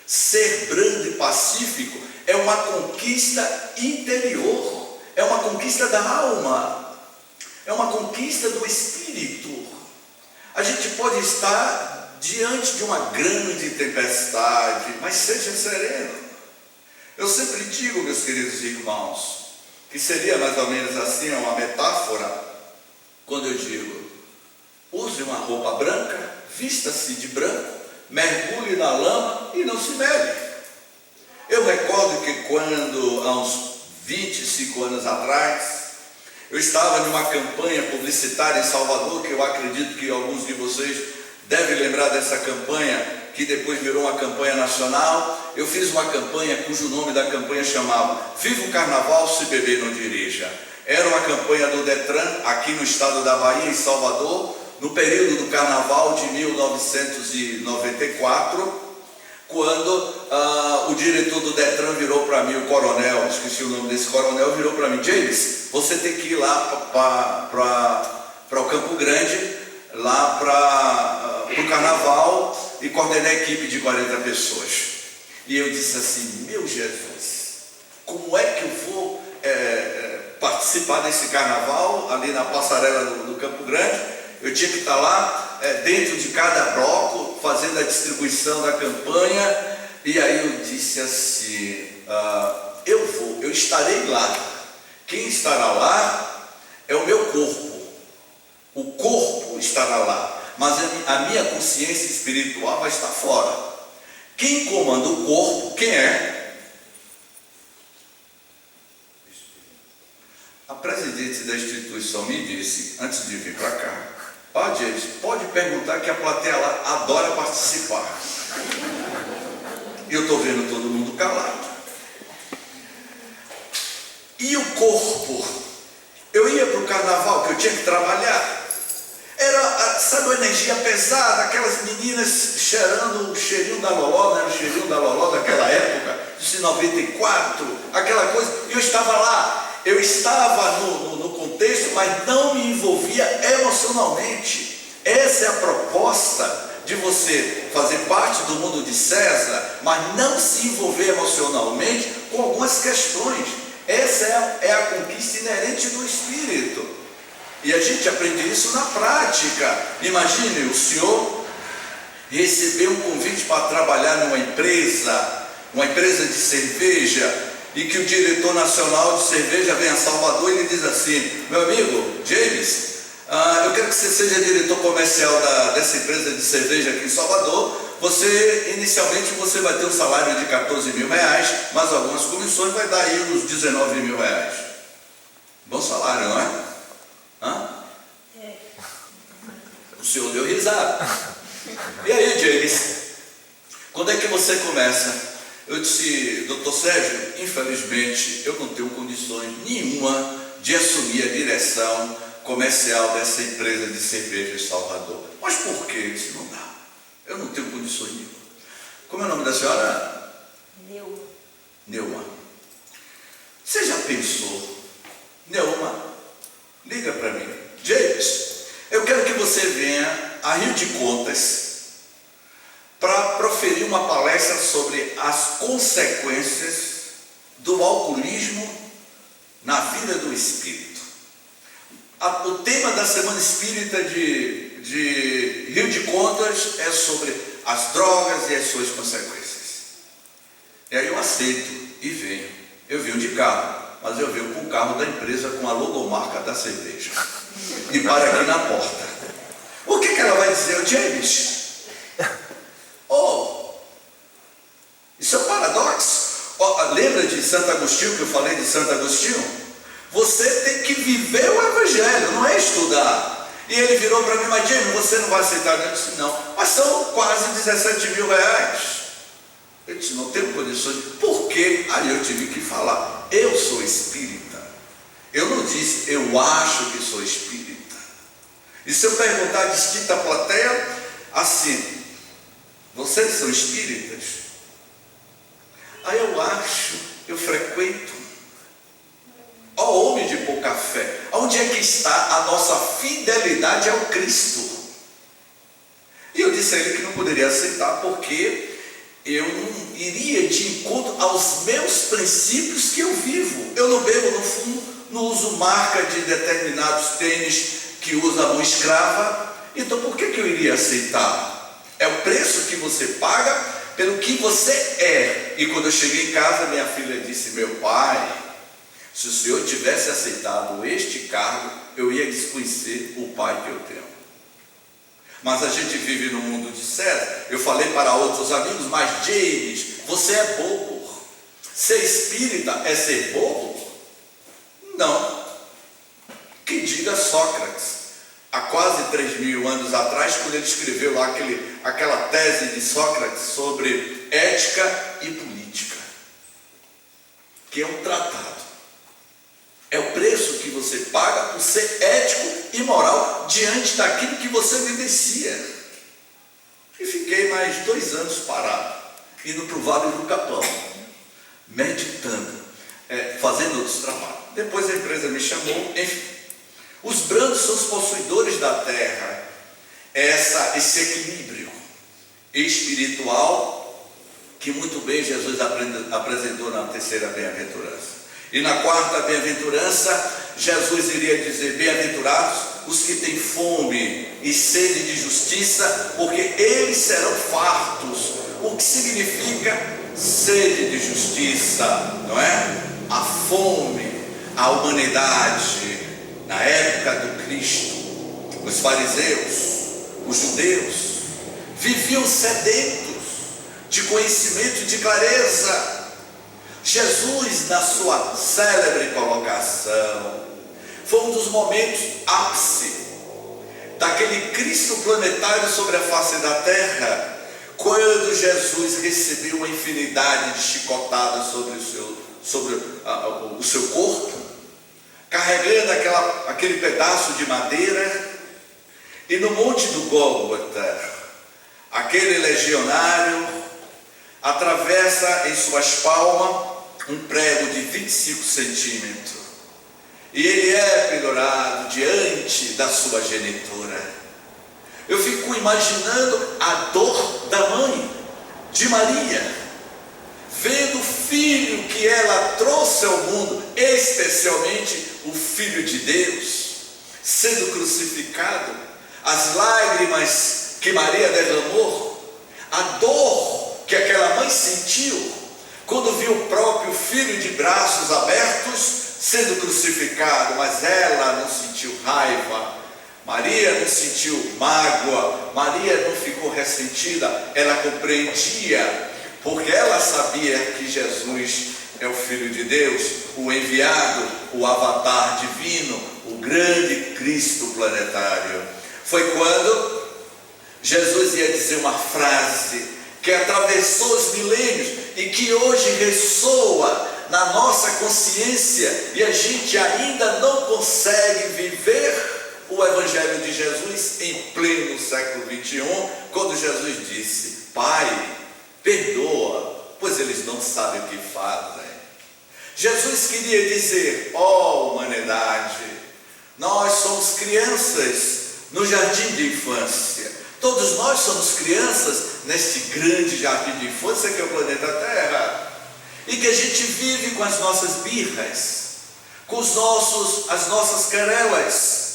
Ser brando e pacífico é uma conquista interior, é uma conquista da alma, é uma conquista do espírito. A gente pode estar diante de uma grande tempestade, mas seja sereno. Eu sempre digo, meus queridos irmãos, que seria mais ou menos assim uma metáfora, quando eu digo: use uma roupa branca, vista-se de branco, mergulhe na lama e não se mele. Eu recordo que quando, há uns 25 anos atrás, eu estava numa campanha publicitária em Salvador, que eu acredito que alguns de vocês devem lembrar dessa campanha, que depois virou uma campanha nacional. Eu fiz uma campanha cujo nome da campanha chamava Viva o Carnaval, se beber não dirija. Era uma campanha do Detran, aqui no estado da Bahia, em Salvador, no período do Carnaval de 1994, quando o diretor do Detran virou para mim, o coronel, esqueci o nome desse coronel, virou para mim: James, você tem que ir lá para o Campo Grande, lá para o Carnaval, e coordenar a equipe de 40 pessoas. E eu disse assim: meu Jesus, como é que eu vou participar desse Carnaval ali na passarela do Campo Grande? Eu tinha que estar lá dentro de cada bloco, fazendo a distribuição da campanha. E aí eu disse assim: eu estarei lá. Quem estará lá é o meu corpo. O corpo estará lá, mas a minha consciência espiritual vai estar fora. Quem comanda o corpo, quem é? A presidente da instituição me disse, antes de vir para cá: James, pode perguntar que a plateia lá adora participar. E eu estou vendo todo mundo calado. E o corpo? Eu ia para o carnaval, que eu tinha que trabalhar. Era, sabe, uma energia pesada, aquelas meninas cheirando o cheirinho da loló, né? O cheirinho da loló daquela época, de 94, aquela coisa. E eu estava lá. Eu estava no contexto, mas não me envolvia emocionalmente. Essa é a proposta de você fazer parte do mundo de César, mas não se envolver emocionalmente com algumas questões. Essa é a conquista inerente do Espírito. E a gente aprende isso na prática. Imagine o senhor receber um convite para trabalhar numa empresa de cerveja, e que o diretor nacional de cerveja vem a Salvador e ele diz assim: meu amigo James, eu quero que você seja diretor comercial dessa empresa de cerveja aqui em Salvador. Inicialmente você vai ter um salário de 14 mil reais, mas algumas comissões vai dar aí uns 19 mil reais. Bom salário, não é? O senhor deu risada. E aí, James, quando é que você começa? Eu disse: doutor Sérgio, infelizmente eu não tenho condições nenhuma de assumir a direção comercial dessa empresa de cerveja em Salvador. Mas por quê? Eu disse: não dá, eu não tenho condições nenhuma. Como é o nome da senhora? Neuma. Você já pensou? Neuma, liga para mim: James, eu quero que você venha a Rio de Contas para proferir uma palestra sobre as consequências do alcoolismo na vida do espírito. O tema da Semana Espírita de Rio de Contas é sobre as drogas e as suas consequências. E aí eu aceito e venho. Eu venho de carro, mas eu venho com o carro da empresa com a logomarca da cerveja. E para aqui na porta. O que ela vai dizer? James, isso é um paradoxo. Lembra de Santo Agostinho, que eu falei de Santo Agostinho? Você tem que viver o Evangelho, não é estudar. E ele virou para mim: mas James, você não vai aceitar? Eu disse: não, mas são quase 17 mil reais. Eu disse: não tenho condições. Por quê? Aí eu tive que falar: eu sou espírita. Eu não disse eu acho que sou espírita. E se eu perguntar à distinta plateia assim: vocês são espíritas? Aí eu acho, eu frequento. Ó homem de pouca fé, onde é que está a nossa fidelidade ao Cristo? disse a ele que não poderia aceitar, porque eu não iria de encontro aos meus princípios que eu vivo. Eu não bebo, no fundo, não uso marca de determinados tênis que usa a mão escrava. Então por que eu iria aceitar? É o preço que você paga pelo que você é. E quando eu cheguei em casa, minha filha disse: meu pai, se o senhor tivesse aceitado este cargo, eu ia desconhecer o pai que eu tenho. Mas a gente vive no mundo de César. Eu falei para outros amigos: mas James, você é bobo. Ser espírita é ser bobo? Não. Que diga Sócrates, há quase 3.000 anos atrás, quando ele escreveu lá aquela tese de Sócrates sobre ética e política, que é um tratado. É o preço que você paga por ser ético e moral diante daquilo que você vivencia. E fiquei mais 2 anos parado, indo para o Vale do Capão, meditando, fazendo outros trabalhos. Depois a empresa me chamou, enfim. Os brancos são os possuidores da terra. Esse equilíbrio espiritual que muito bem Jesus apresentou na terceira bem-aventurança. E na quarta bem-aventurança, Jesus iria dizer: bem-aventurados os que têm fome e sede de justiça, porque eles serão fartos. O que significa sede de justiça, não é? A fome, a humanidade, na época do Cristo, os fariseus, os judeus, viviam sedentos de conhecimento e de clareza. Jesus, na sua célebre colocação, foi um dos momentos ápice daquele Cristo planetário sobre a face da terra, quando Jesus recebeu uma infinidade de chicotadas sobre o seu corpo, carregando aquele pedaço de madeira. E no monte do Gólgota, aquele legionário atravessa em suas palmas um prego de 25 centímetros, e ele é pendurado diante da sua genitora. Eu fico imaginando a dor da mãe de Maria, vendo o filho que ela trouxe ao mundo, especialmente o Filho de Deus, sendo crucificado, as lágrimas que Maria derramou, a dor que aquela mãe sentiu quando viu o próprio filho de braços abertos sendo crucificado. Mas ela não sentiu raiva, Maria não sentiu mágoa, Maria não ficou ressentida, ela compreendia, porque ela sabia que Jesus é o Filho de Deus, o enviado, o avatar divino, o grande Cristo planetário. Foi quando Jesus ia dizer uma frase que atravessou os milênios e que hoje ressoa na nossa consciência, e a gente ainda não consegue viver o Evangelho de Jesus em pleno século 21, quando Jesus disse: Pai, perdoa, pois eles não sabem o que fazem. Jesus queria dizer: ó humanidade, nós somos crianças no jardim de infância. Todos nós somos crianças neste grande jardim de infância que é o planeta Terra, e que a gente vive com as nossas birras, com as nossas querelas,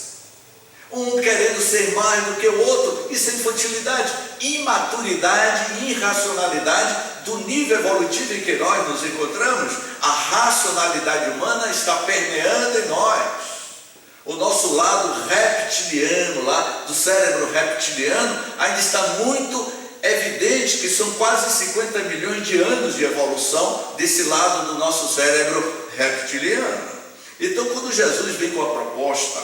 um querendo ser mais do que o outro. Isso é infantilidade, imaturidade e irracionalidade do nível evolutivo em que nós nos encontramos. A racionalidade humana está permeando em nós. O nosso lado reptiliano, lá do cérebro reptiliano, ainda está muito evidente, que são quase 50 milhões de anos de evolução desse lado do nosso cérebro reptiliano. Então, quando Jesus vem com a proposta,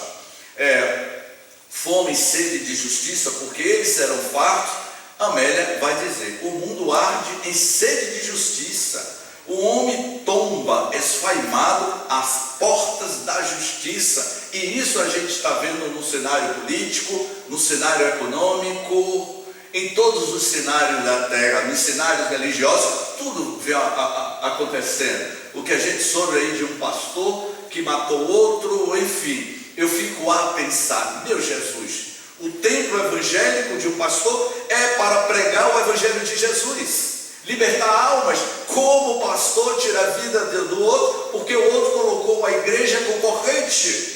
fome e sede de justiça, porque eles serão fartos, Amélia vai dizer: o mundo arde em sede de justiça. O homem tomba esfaimado às portas da justiça. E isso a gente está vendo no cenário político, no cenário econômico, em todos os cenários da terra, nos cenários religiosos, tudo vem acontecendo. O que a gente soube aí de um pastor que matou outro, enfim. Eu fico a pensar: meu Jesus, O templo evangélico de um pastor é para pregar o evangelho de Jesus, libertar almas, como o pastor tira a vida do outro, porque o outro colocou uma igreja concorrente.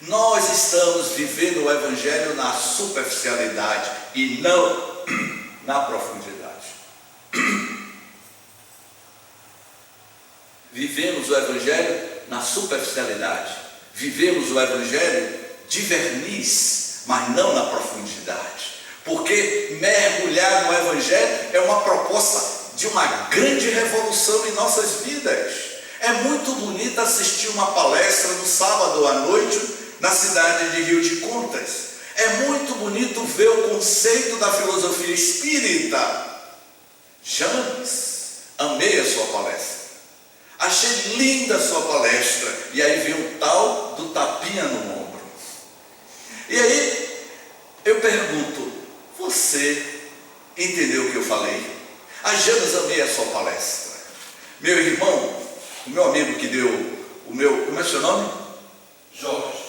Nós estamos vivendo o evangelho na superficialidade e não na profundidade. Vivemos o evangelho na superficialidade, vivemos o evangelho de verniz, mas não na profundidade, porque mergulhar no evangelho é uma proposta de uma grande revolução em nossas vidas. É muito bonito assistir uma palestra no sábado à noite na cidade de Rio de Contas. É muito bonito ver o conceito da filosofia espírita. James, amei a sua palestra, achei linda a sua palestra, e aí veio o tal do tapinha no ombro. E aí eu pergunto, você entendeu o que eu falei? A James, amei a sua palestra. Meu irmão, o meu amigo que deu o meu, como é seu nome?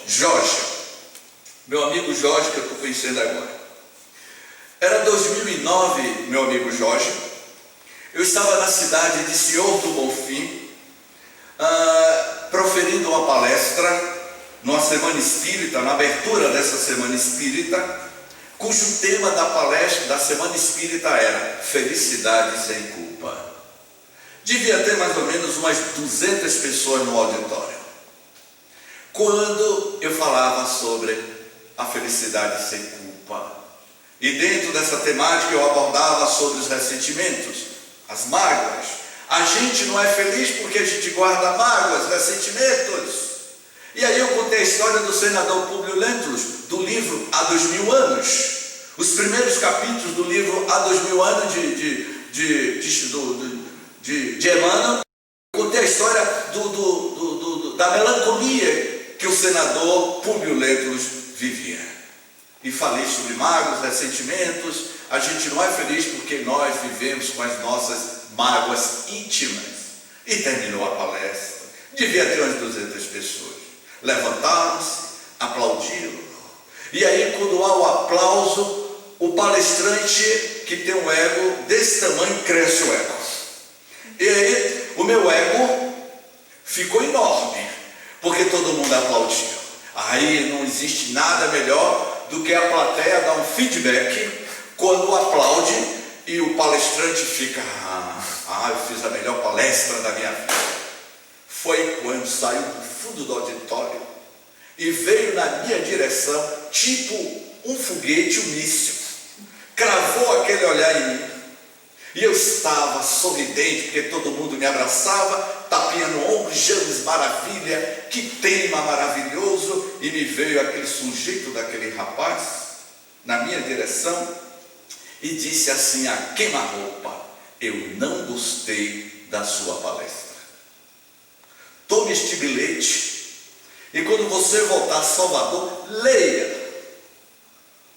Jorge, meu amigo Jorge, que eu estou conhecendo agora. Era 2009, meu amigo Jorge. Eu estava na cidade de Senhor do Bonfim, proferindo uma palestra numa semana espírita, na abertura dessa semana espírita, cujo tema da palestra da semana espírita era felicidade sem culpa. Devia ter mais ou menos umas 200 pessoas no auditório. Quando eu falava sobre a felicidade sem culpa, e dentro dessa temática eu abordava sobre os ressentimentos, as mágoas. A gente não é feliz porque a gente guarda mágoas, ressentimentos. E aí eu contei a história do senador Públio Lentulus, do livro Há 2000 Anos. Os primeiros capítulos do livro Há 2000 Anos de Emmanuel. Contei a história da melancolia que o senador Públio Lentulus vivia. E falei sobre mágoas, ressentimentos. A gente não é feliz porque nós vivemos com as nossas mágoas íntimas. E terminou a palestra. Devia ter umas 200 pessoas. Levantaram-se, aplaudiram. E aí, quando há o aplauso, o palestrante que tem um ego desse tamanho, cresce o ego. E aí, o meu ego ficou enorme, porque todo mundo aplaudiu. Aí não existe nada melhor do que a plateia dar um feedback quando aplaude e o palestrante fica, eu fiz a melhor palestra da minha vida. Foi quando saiu do fundo do auditório e veio na minha direção, tipo um foguete, um míssil, cravou aquele olhar em mim, e eu estava sorridente, porque todo mundo me abraçava, tapinha no ombro, James maravilha, que tema maravilhoso, e me veio aquele sujeito daquele rapaz, na minha direção, e disse assim a queima-roupa, eu não gostei da sua palestra. Tome este bilhete, e quando você voltar a Salvador, leia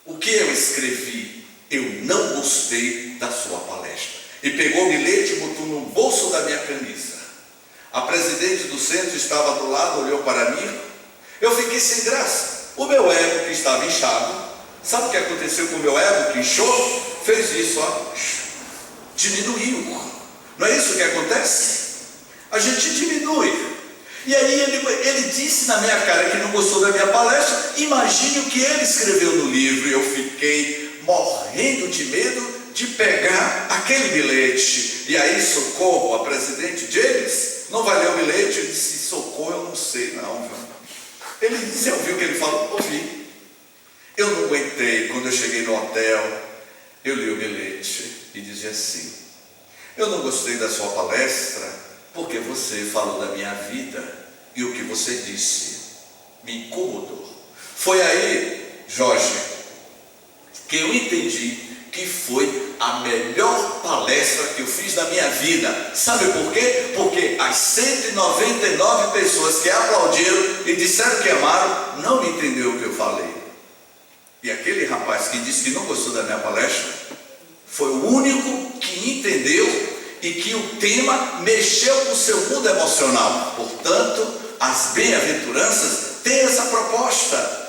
o que eu escrevi, eu não gostei da sua palestra. E pegou o bilhete e botou no bolso da minha camisa. A presidente do centro estava do lado, olhou para mim, eu fiquei sem graça. O meu ego que estava inchado, sabe o que aconteceu com o meu ego que inchou? Fez isso, diminuiu. Não é isso que acontece? A gente diminui. E aí ele disse na minha cara que não gostou da minha palestra. Imagine o que ele escreveu no livro. E eu fiquei morrendo de medo de pegar aquele bilhete. E aí Socorro, a presidente James, não vai ler o bilhete. Ele disse, Socorro, eu não sei não. Ele disse, eu vi o que ele falou, ouvi. Eu não aguentei, quando eu cheguei no hotel, eu li o bilhete e dizia assim, eu não gostei da sua palestra, porque você falou da minha vida, e o que você disse me incomodou. Foi aí, Jorge, que eu entendi que foi a melhor palestra que eu fiz na minha vida. Sabe por quê? Porque as 199 pessoas que aplaudiram e disseram que amaram, não me entendeu o que eu falei. E aquele rapaz que disse que não gostou da minha palestra, foi o único que entendeu e que o tema mexeu com o seu mundo emocional. Portanto, as bem-aventuranças têm essa proposta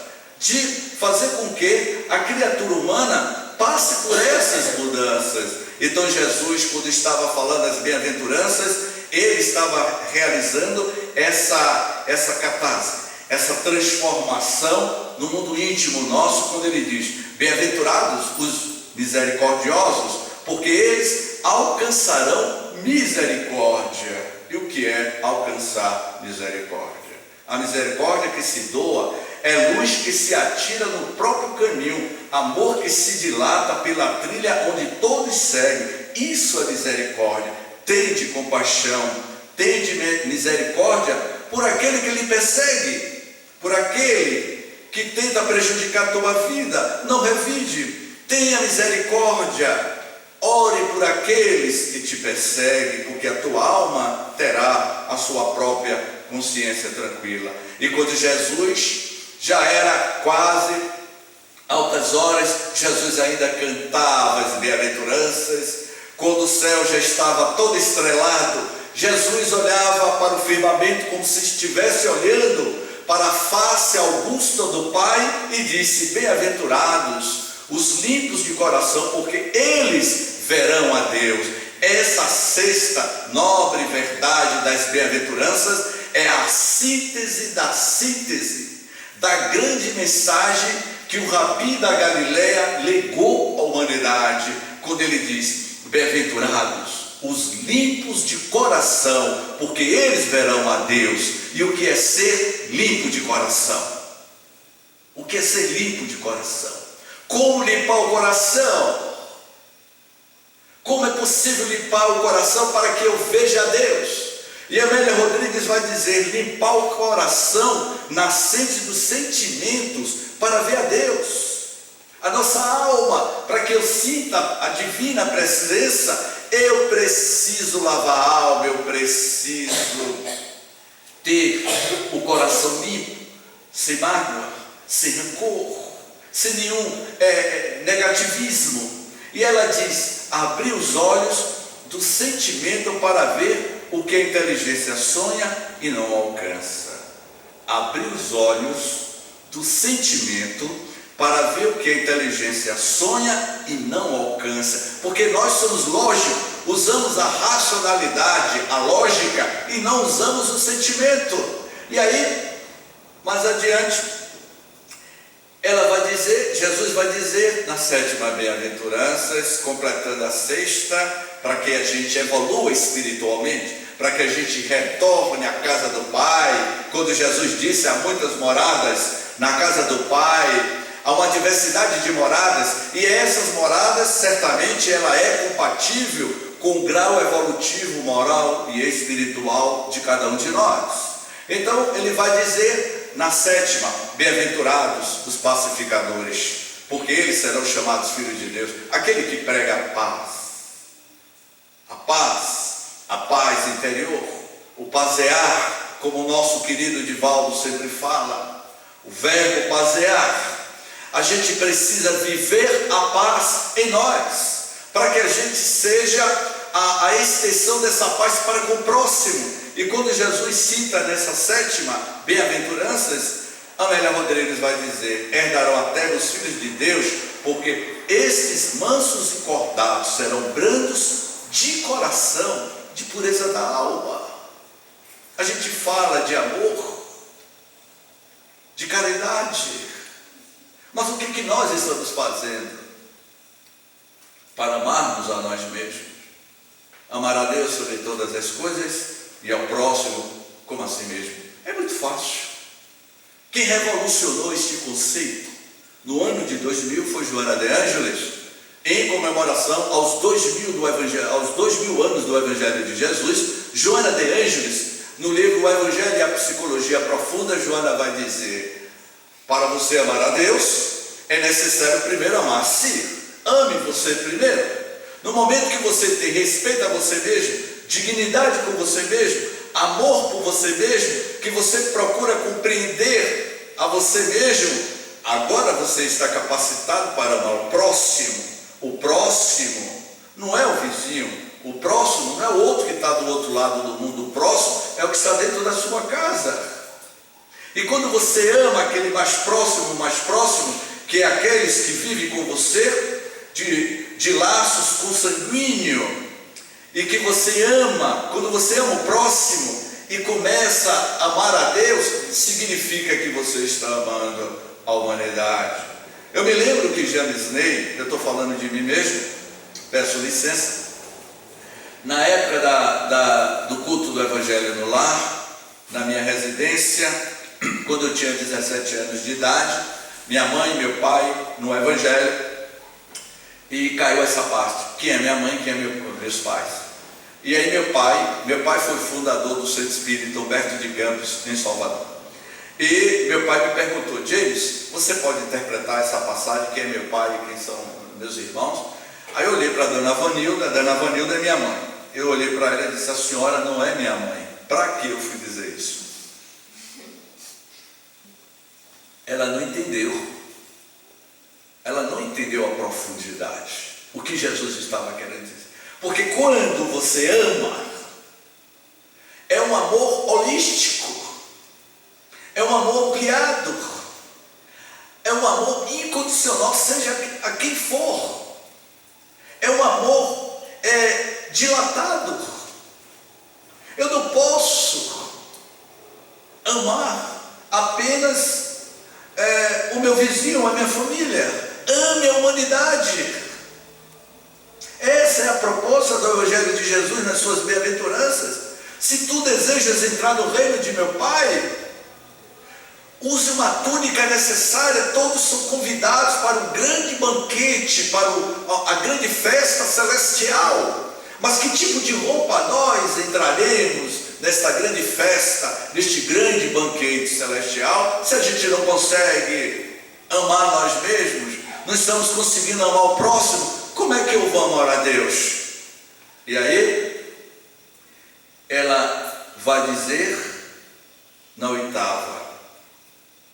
de fazer com que a criatura humana passe por essas mudanças. Então Jesus, quando estava falando das bem-aventuranças, ele estava realizando essa catarse, essa transformação no mundo íntimo nosso, quando ele diz: bem-aventurados os misericordiosos, porque eles alcançarão misericórdia. E o que é alcançar misericórdia? A misericórdia que se doa é luz que se atira no próprio caminho, amor que se dilata pela trilha onde todos seguem. Isso é misericórdia. Tende compaixão, tende misericórdia por aquele que lhe persegue, por aquele que tenta prejudicar a tua vida. Não revide, tenha misericórdia. Ore por aqueles que te perseguem, porque a tua alma terá a sua própria consciência tranquila. E quando Jesus já era quase altas horas, Jesus ainda cantava as bem-aventuranças. Quando o céu já estava todo estrelado, Jesus olhava para o firmamento como se estivesse olhando para a face augusta do Pai e disse: bem-aventurados os limpos de coração, porque eles verão a Deus. Essa sexta nobre verdade das bem-aventuranças é a síntese da grande mensagem que o Rabi da Galileia legou à humanidade, quando ele diz: bem-aventurados os limpos de coração, porque eles verão a Deus. E o que é ser limpo de coração? O que é ser limpo de coração? Como limpar o coração? Como é possível limpar o coração para que eu veja a Deus? E Amélia Rodrigues vai dizer: limpar o coração nascente dos sentimentos para ver a Deus. A nossa alma, para que eu sinta a divina presença, eu preciso lavar a alma, eu preciso ter o coração limpo, sem mágoa, sem rancor, sem nenhum negativismo. E ela diz: abrir os olhos do sentimento para ver o que a inteligência sonha e não alcança. Abrir os olhos do sentimento para ver o que a inteligência sonha e não alcança. Porque nós somos lógicos, usamos a racionalidade, a lógica, e não usamos o sentimento. E aí, mais adiante, ela vai dizer, Jesus vai dizer na sétima bem-aventuranças, completando a sexta, para que a gente evolua espiritualmente, para que a gente retorne à casa do Pai. Quando Jesus disse: há muitas moradas na casa do Pai, há uma diversidade de moradas, e essas moradas certamente ela é compatível com o grau evolutivo, moral e espiritual de cada um de nós. Então ele vai dizer na sétima: bem-aventurados os pacificadores, porque eles serão chamados filhos de Deus. Aquele que prega a paz interior, o pasear, como o nosso querido Divaldo sempre fala, o verbo pasear. A gente precisa viver a paz em nós, para que a gente seja a extensão dessa paz para com o próximo. E quando Jesus cita nessa sétima bem-aventuranças, Amélia Rodrigues vai dizer: herdarão a terra os filhos de Deus, porque estes mansos e cordados serão brandos de coração, de pureza da alma. A gente fala de amor, de caridade, mas o que nós estamos fazendo para amarmos a nós mesmos? Amar a Deus sobre todas as coisas e ao próximo como a si mesmo. É muito fácil. Quem revolucionou este conceito no ano de 2000 foi Joana de Ângeles, em comemoração aos 2000 anos do Evangelho de Jesus. Joana de Ângeles, no livro O Evangelho e a Psicologia Profunda, Joana vai dizer: para você amar a Deus, é necessário primeiro amar a si. Ame você primeiro. No momento que você tem respeito a você mesmo, dignidade com você mesmo, amor por você mesmo, que você procura compreender a você mesmo, agora você está capacitado para amar o próximo. O próximo não é o vizinho, o próximo não é o outro que está do outro lado do mundo, o próximo é o que está dentro da sua casa. E quando você ama aquele mais próximo, que é aqueles que vivem com você, de laços consanguíneos, e que você ama, quando você ama o próximo e começa a amar a Deus, significa que você está amando a humanidade. Eu me lembro que James Ney, eu estou falando de mim mesmo, peço licença, na época do culto do Evangelho no Lar, na minha residência, quando eu tinha 17 anos de idade, minha mãe e meu pai no Evangelho, e caiu essa parte, quem é minha mãe, quem é meus pais. E aí meu pai foi fundador do Centro Espírita Humberto de Campos, em Salvador. E meu pai me perguntou: James, você pode interpretar essa passagem, quem é meu pai e quem são meus irmãos? Aí eu olhei para a Dona Vanilda é minha mãe. Eu olhei para ela e disse: a senhora não é minha mãe. Para que eu fui dizer isso? Ela não entendeu. Ela não entendeu a profundidade, o que Jesus estava querendo dizer. Porque quando você ama, é um amor holístico, é um amor ampliado, é um amor incondicional, seja a quem for. É um amor dilatado. Eu não posso amar apenas o meu vizinho, a minha família. Ame a humanidade. Essa é a proposta do Evangelho de Jesus nas suas bem-aventuranças. Se tu desejas entrar no reino de meu Pai, use uma túnica necessária. Todos são convidados para o grande banquete, para a grande festa celestial. Mas que tipo de roupa nós entraremos nesta grande festa, neste grande banquete celestial, se a gente não consegue amar nós mesmos, não estamos conseguindo amar o próximo? Como é que eu vou amar a Deus? E aí, ela vai dizer, na oitava,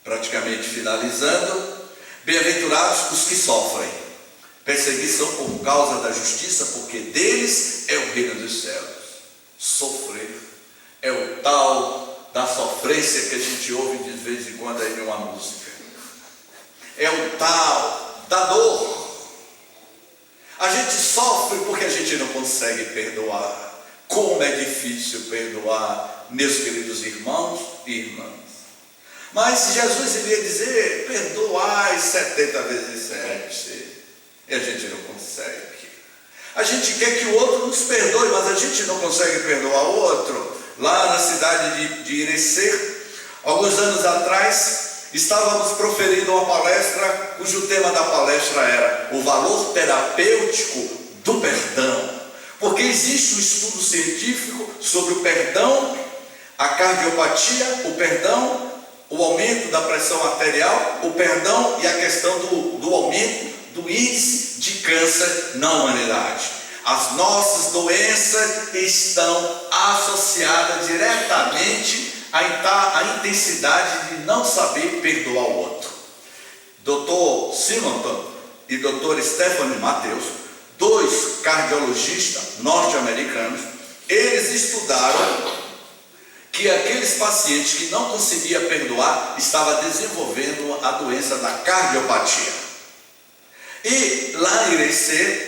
praticamente finalizando: bem-aventurados os que sofrem perseguição por causa da justiça, porque deles é o reino dos céus. Sofrer é o tal da sofrência que a gente ouve de vez em quando aí em uma música. É o tal da dor. A gente sofre porque a gente não consegue perdoar. Como é difícil perdoar, meus queridos irmãos e irmãs. Mas Jesus iria dizer: perdoai 70 vezes 7. E a gente não consegue. A gente quer que o outro nos perdoe, mas a gente não consegue perdoar o outro. Lá na cidade de Irecê, alguns anos atrás, estávamos proferindo uma palestra cujo tema da palestra era o valor terapêutico do perdão. Porque existe um estudo científico sobre o perdão, a cardiopatia, o perdão, o aumento da pressão arterial, o perdão e a questão do aumento do índice de câncer na humanidade. As nossas doenças estão associadas diretamente à intensidade de não saber perdoar o outro. Dr. Simonton e Dr. Stephanie Matthews, dois cardiologistas norte-americanos, eles estudaram que aqueles pacientes que não conseguiam perdoar estavam desenvolvendo a doença da cardiopatia. E lá em Irecê,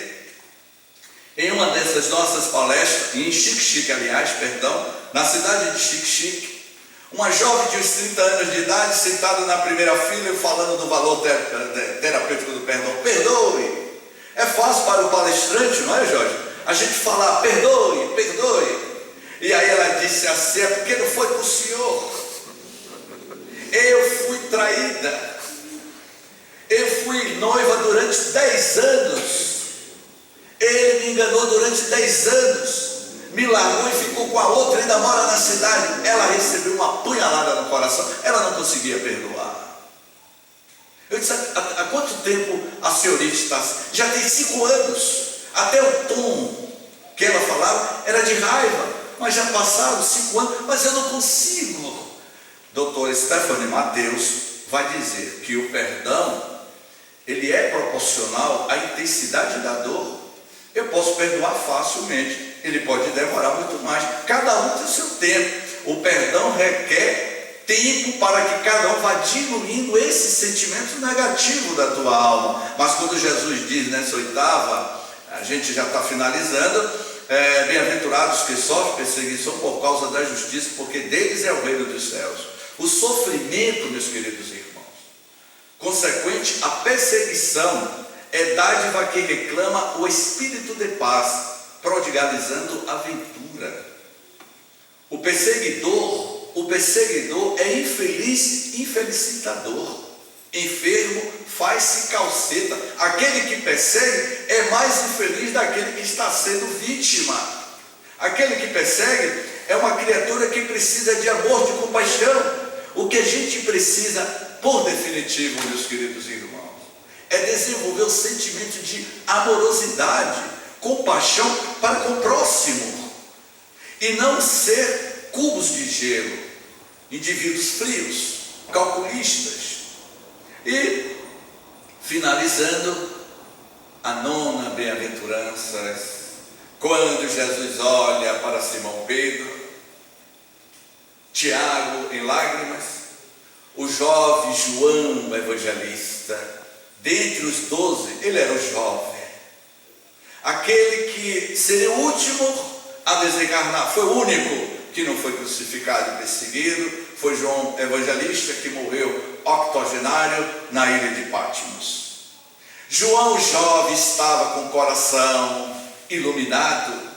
em uma dessas nossas palestras, em Xique-Xique, na cidade de Xique-Xique, uma jovem de uns 30 anos de idade, sentada na primeira fila e falando do valor terapêutico do perdão. Perdoe! É fácil para o palestrante, não é, Jorge? A gente falar: perdoe, perdoe. E aí ela disse assim: é porque não foi para o senhor. Eu fui traída. Eu fui noiva durante 10 anos. Ele me enganou durante 10 anos. Me largou e ficou com a outra, ainda mora na cidade. Ela recebeu uma punhalada no coração. Ela não conseguia perdoar. Eu disse: há quanto tempo a senhorita está assim? Já tem 5 anos. Até o tom que ela falava era de raiva. Mas já passaram 5 anos. Mas eu não consigo. Dr. Stephanie Matthews vai dizer que o perdão, ele é proporcional à intensidade da dor. Eu posso perdoar facilmente, ele pode demorar muito mais. Cada um tem o seu tempo. O perdão requer tempo para que cada um vá diluindo esse sentimento negativo da tua alma. Mas quando Jesus diz nessa oitava, a gente já está finalizando, bem-aventurados que sofrem perseguição por causa da justiça, porque deles é o reino dos céus. O sofrimento, meus queridos irmãos, consequente à perseguição, é dádiva que reclama o espírito de paz, prodigalizando a ventura. O perseguidor é infeliz, infelicitador. Enfermo faz-se calceta. Aquele que persegue é mais infeliz daquele que está sendo vítima. Aquele que persegue é uma criatura que precisa de amor, de compaixão. O que a gente precisa, por definitivo, meus queridos irmãos, é desenvolver o sentimento de amorosidade, compaixão para com o próximo, e não ser cubos de gelo, indivíduos frios, calculistas. E, finalizando, a nona bem-aventurança, quando Jesus olha para Simão Pedro, Tiago em lágrimas, o jovem João evangelista, dentre os 12, ele era o jovem, aquele que seria o último a desencarnar, foi o único que não foi crucificado e perseguido, foi João evangelista, que morreu octogenário na ilha de Patmos. João jovem estava com o coração iluminado,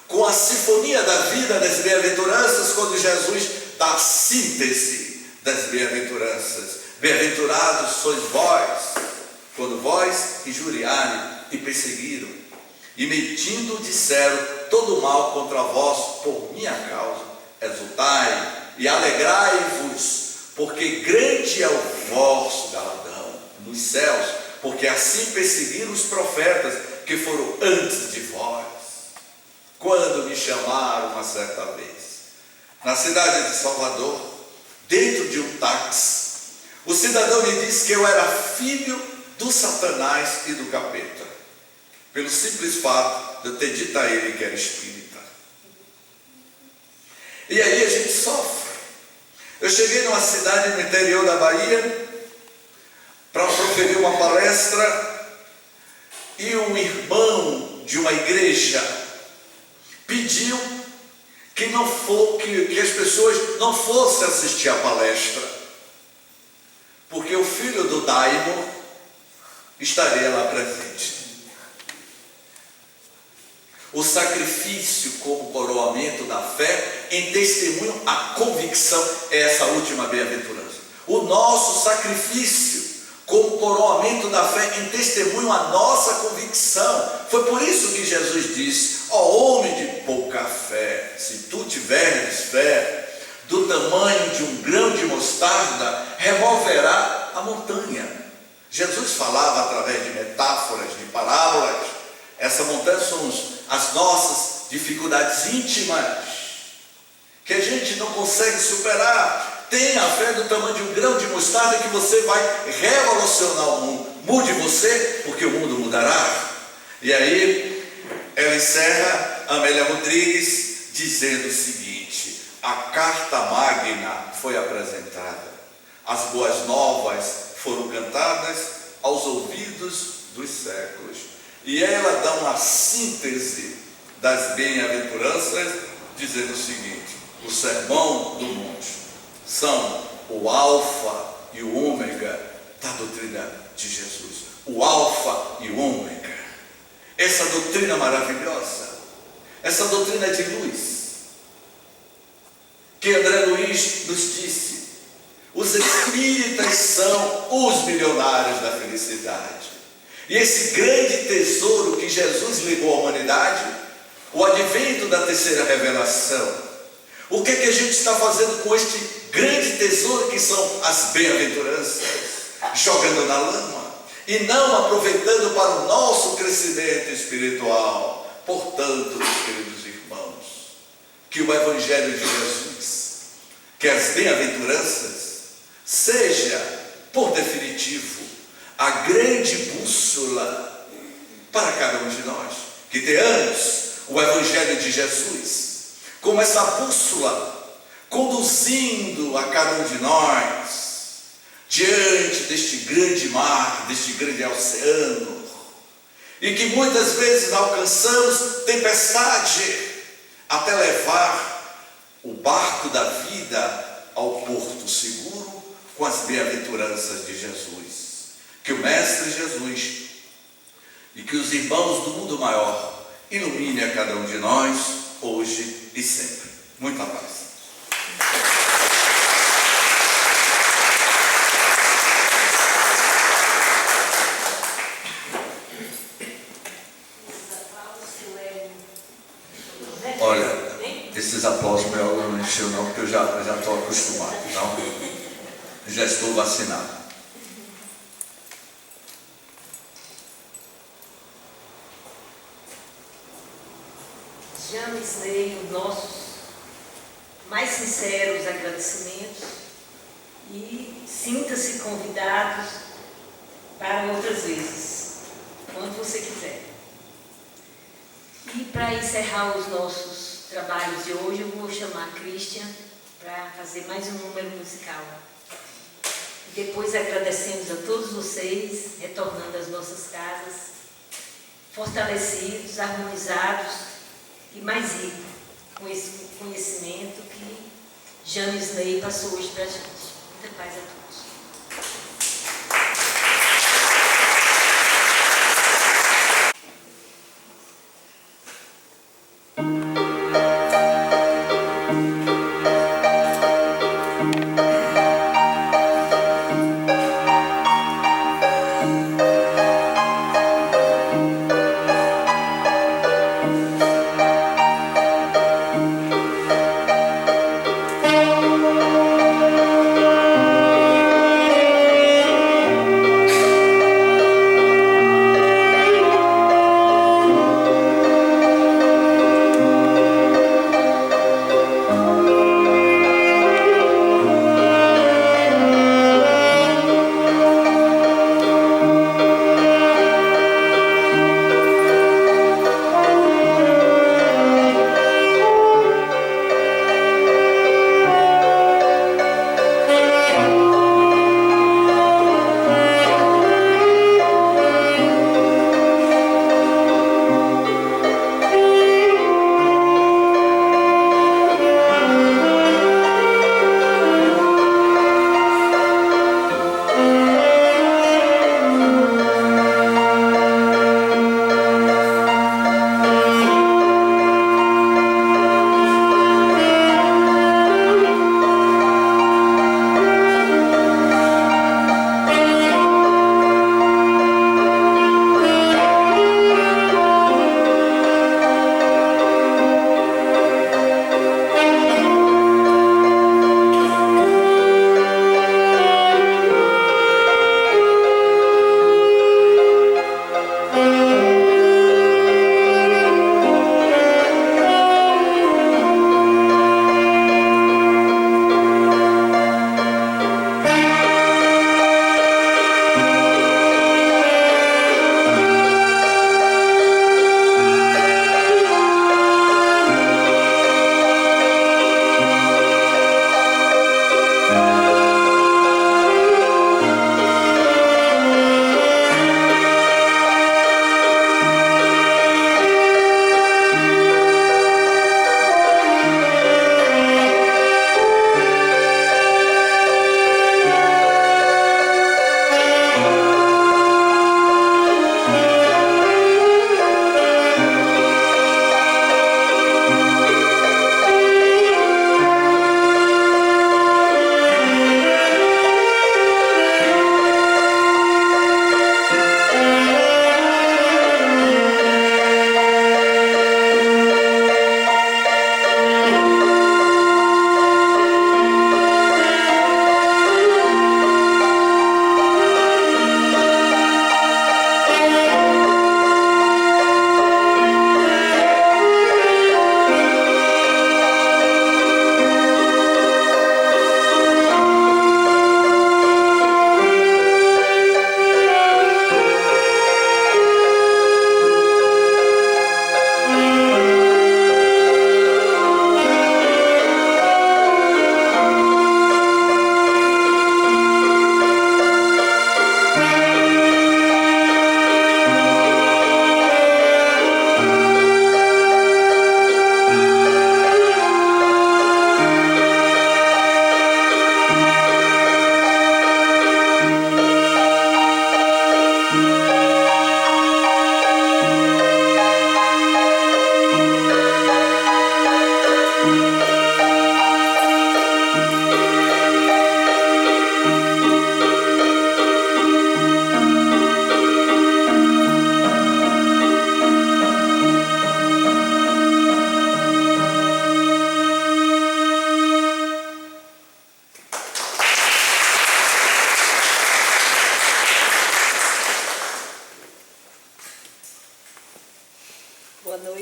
com a sinfonia da vida das bem-aventuranças, quando Jesus dá a síntese das bem-aventuranças. Bem-aventurados sois vós, quando vós injuriarem e perseguiram, e mentindo disseram todo mal contra vós por minha causa. Exultai e alegrai-vos, porque grande é o vosso galardão nos céus, porque assim perseguiram os profetas que foram antes de vós. Quando me chamaram uma certa vez, na cidade de Salvador, dentro de um táxi, o cidadão me disse que eu era filho do Satanás e do capeta, pelo simples fato de eu ter dito a ele que era espírita. E aí a gente sofre. Eu cheguei numa cidade no interior da Bahia para proferir uma palestra, e um irmão de uma igreja pediu que as pessoas não fossem assistir a palestra, porque o filho do Daimon estaria lá presente. O sacrifício como coroamento da fé em testemunho à convicção é essa última bem-aventurança. O nosso sacrifício como coroamento da fé em testemunho à nossa convicção. Foi por isso que Jesus disse: ó homem de pouca fé, se tu tiveres fé do tamanho de um grão de mostarda, removerá a montanha. Jesus falava através de metáforas, de parábolas. Essa montanha são as nossas dificuldades íntimas, que a gente não consegue superar. Tenha a fé do tamanho de um grão de mostarda, que você vai revolucionar o mundo. Mude você, porque o mundo mudará. E aí ela encerra, Amélia Rodrigues, dizendo o seguinte: a carta magna foi apresentada, as boas novas foram cantadas aos ouvidos dos séculos. E ela dá uma síntese das bem-aventuranças, dizendo o seguinte: o sermão do monte são o alfa e o ômega da doutrina de Jesus. O alfa e o ômega. Essa doutrina maravilhosa, essa doutrina de luz, que André Luiz nos disse: os espíritas são os milionários da felicidade. E esse grande tesouro que Jesus legou à humanidade, o advento da terceira revelação. O que a gente está fazendo com este grande tesouro que são as bem-aventuranças? Jogando na lama e não aproveitando para o nosso crescimento espiritual. Portanto, meus queridos irmãos, que o Evangelho de Jesus, que as bem-aventuranças, seja, por definitivo, a grande bússola para cada um de nós, que tenhamos o Evangelho de Jesus como essa bússola conduzindo a cada um de nós diante deste grande mar, deste grande oceano, e que muitas vezes alcançamos tempestade até levar o barco da vida ao porto seguro com as bem-aventuranças de Jesus. Que o Mestre Jesus e que os irmãos do mundo maior ilumine a cada um de nós, hoje e sempre. Muita paz. Olha, esses aplausos meu não encheu não, porque eu já estou acostumado, não? Já estou vacinado. James Ney, os nossos mais sinceros agradecimentos e sinta-se convidados para outras vezes, quando você quiser. E para encerrar os nossos trabalhos de hoje, eu vou chamar a Christian para fazer mais um número musical. E depois agradecemos a todos vocês, retornando às nossas casas, fortalecidos, harmonizados e mais ricos com esse conhecimento que James Ney passou hoje para a gente. Muita paz a todos.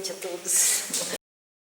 noite a todos.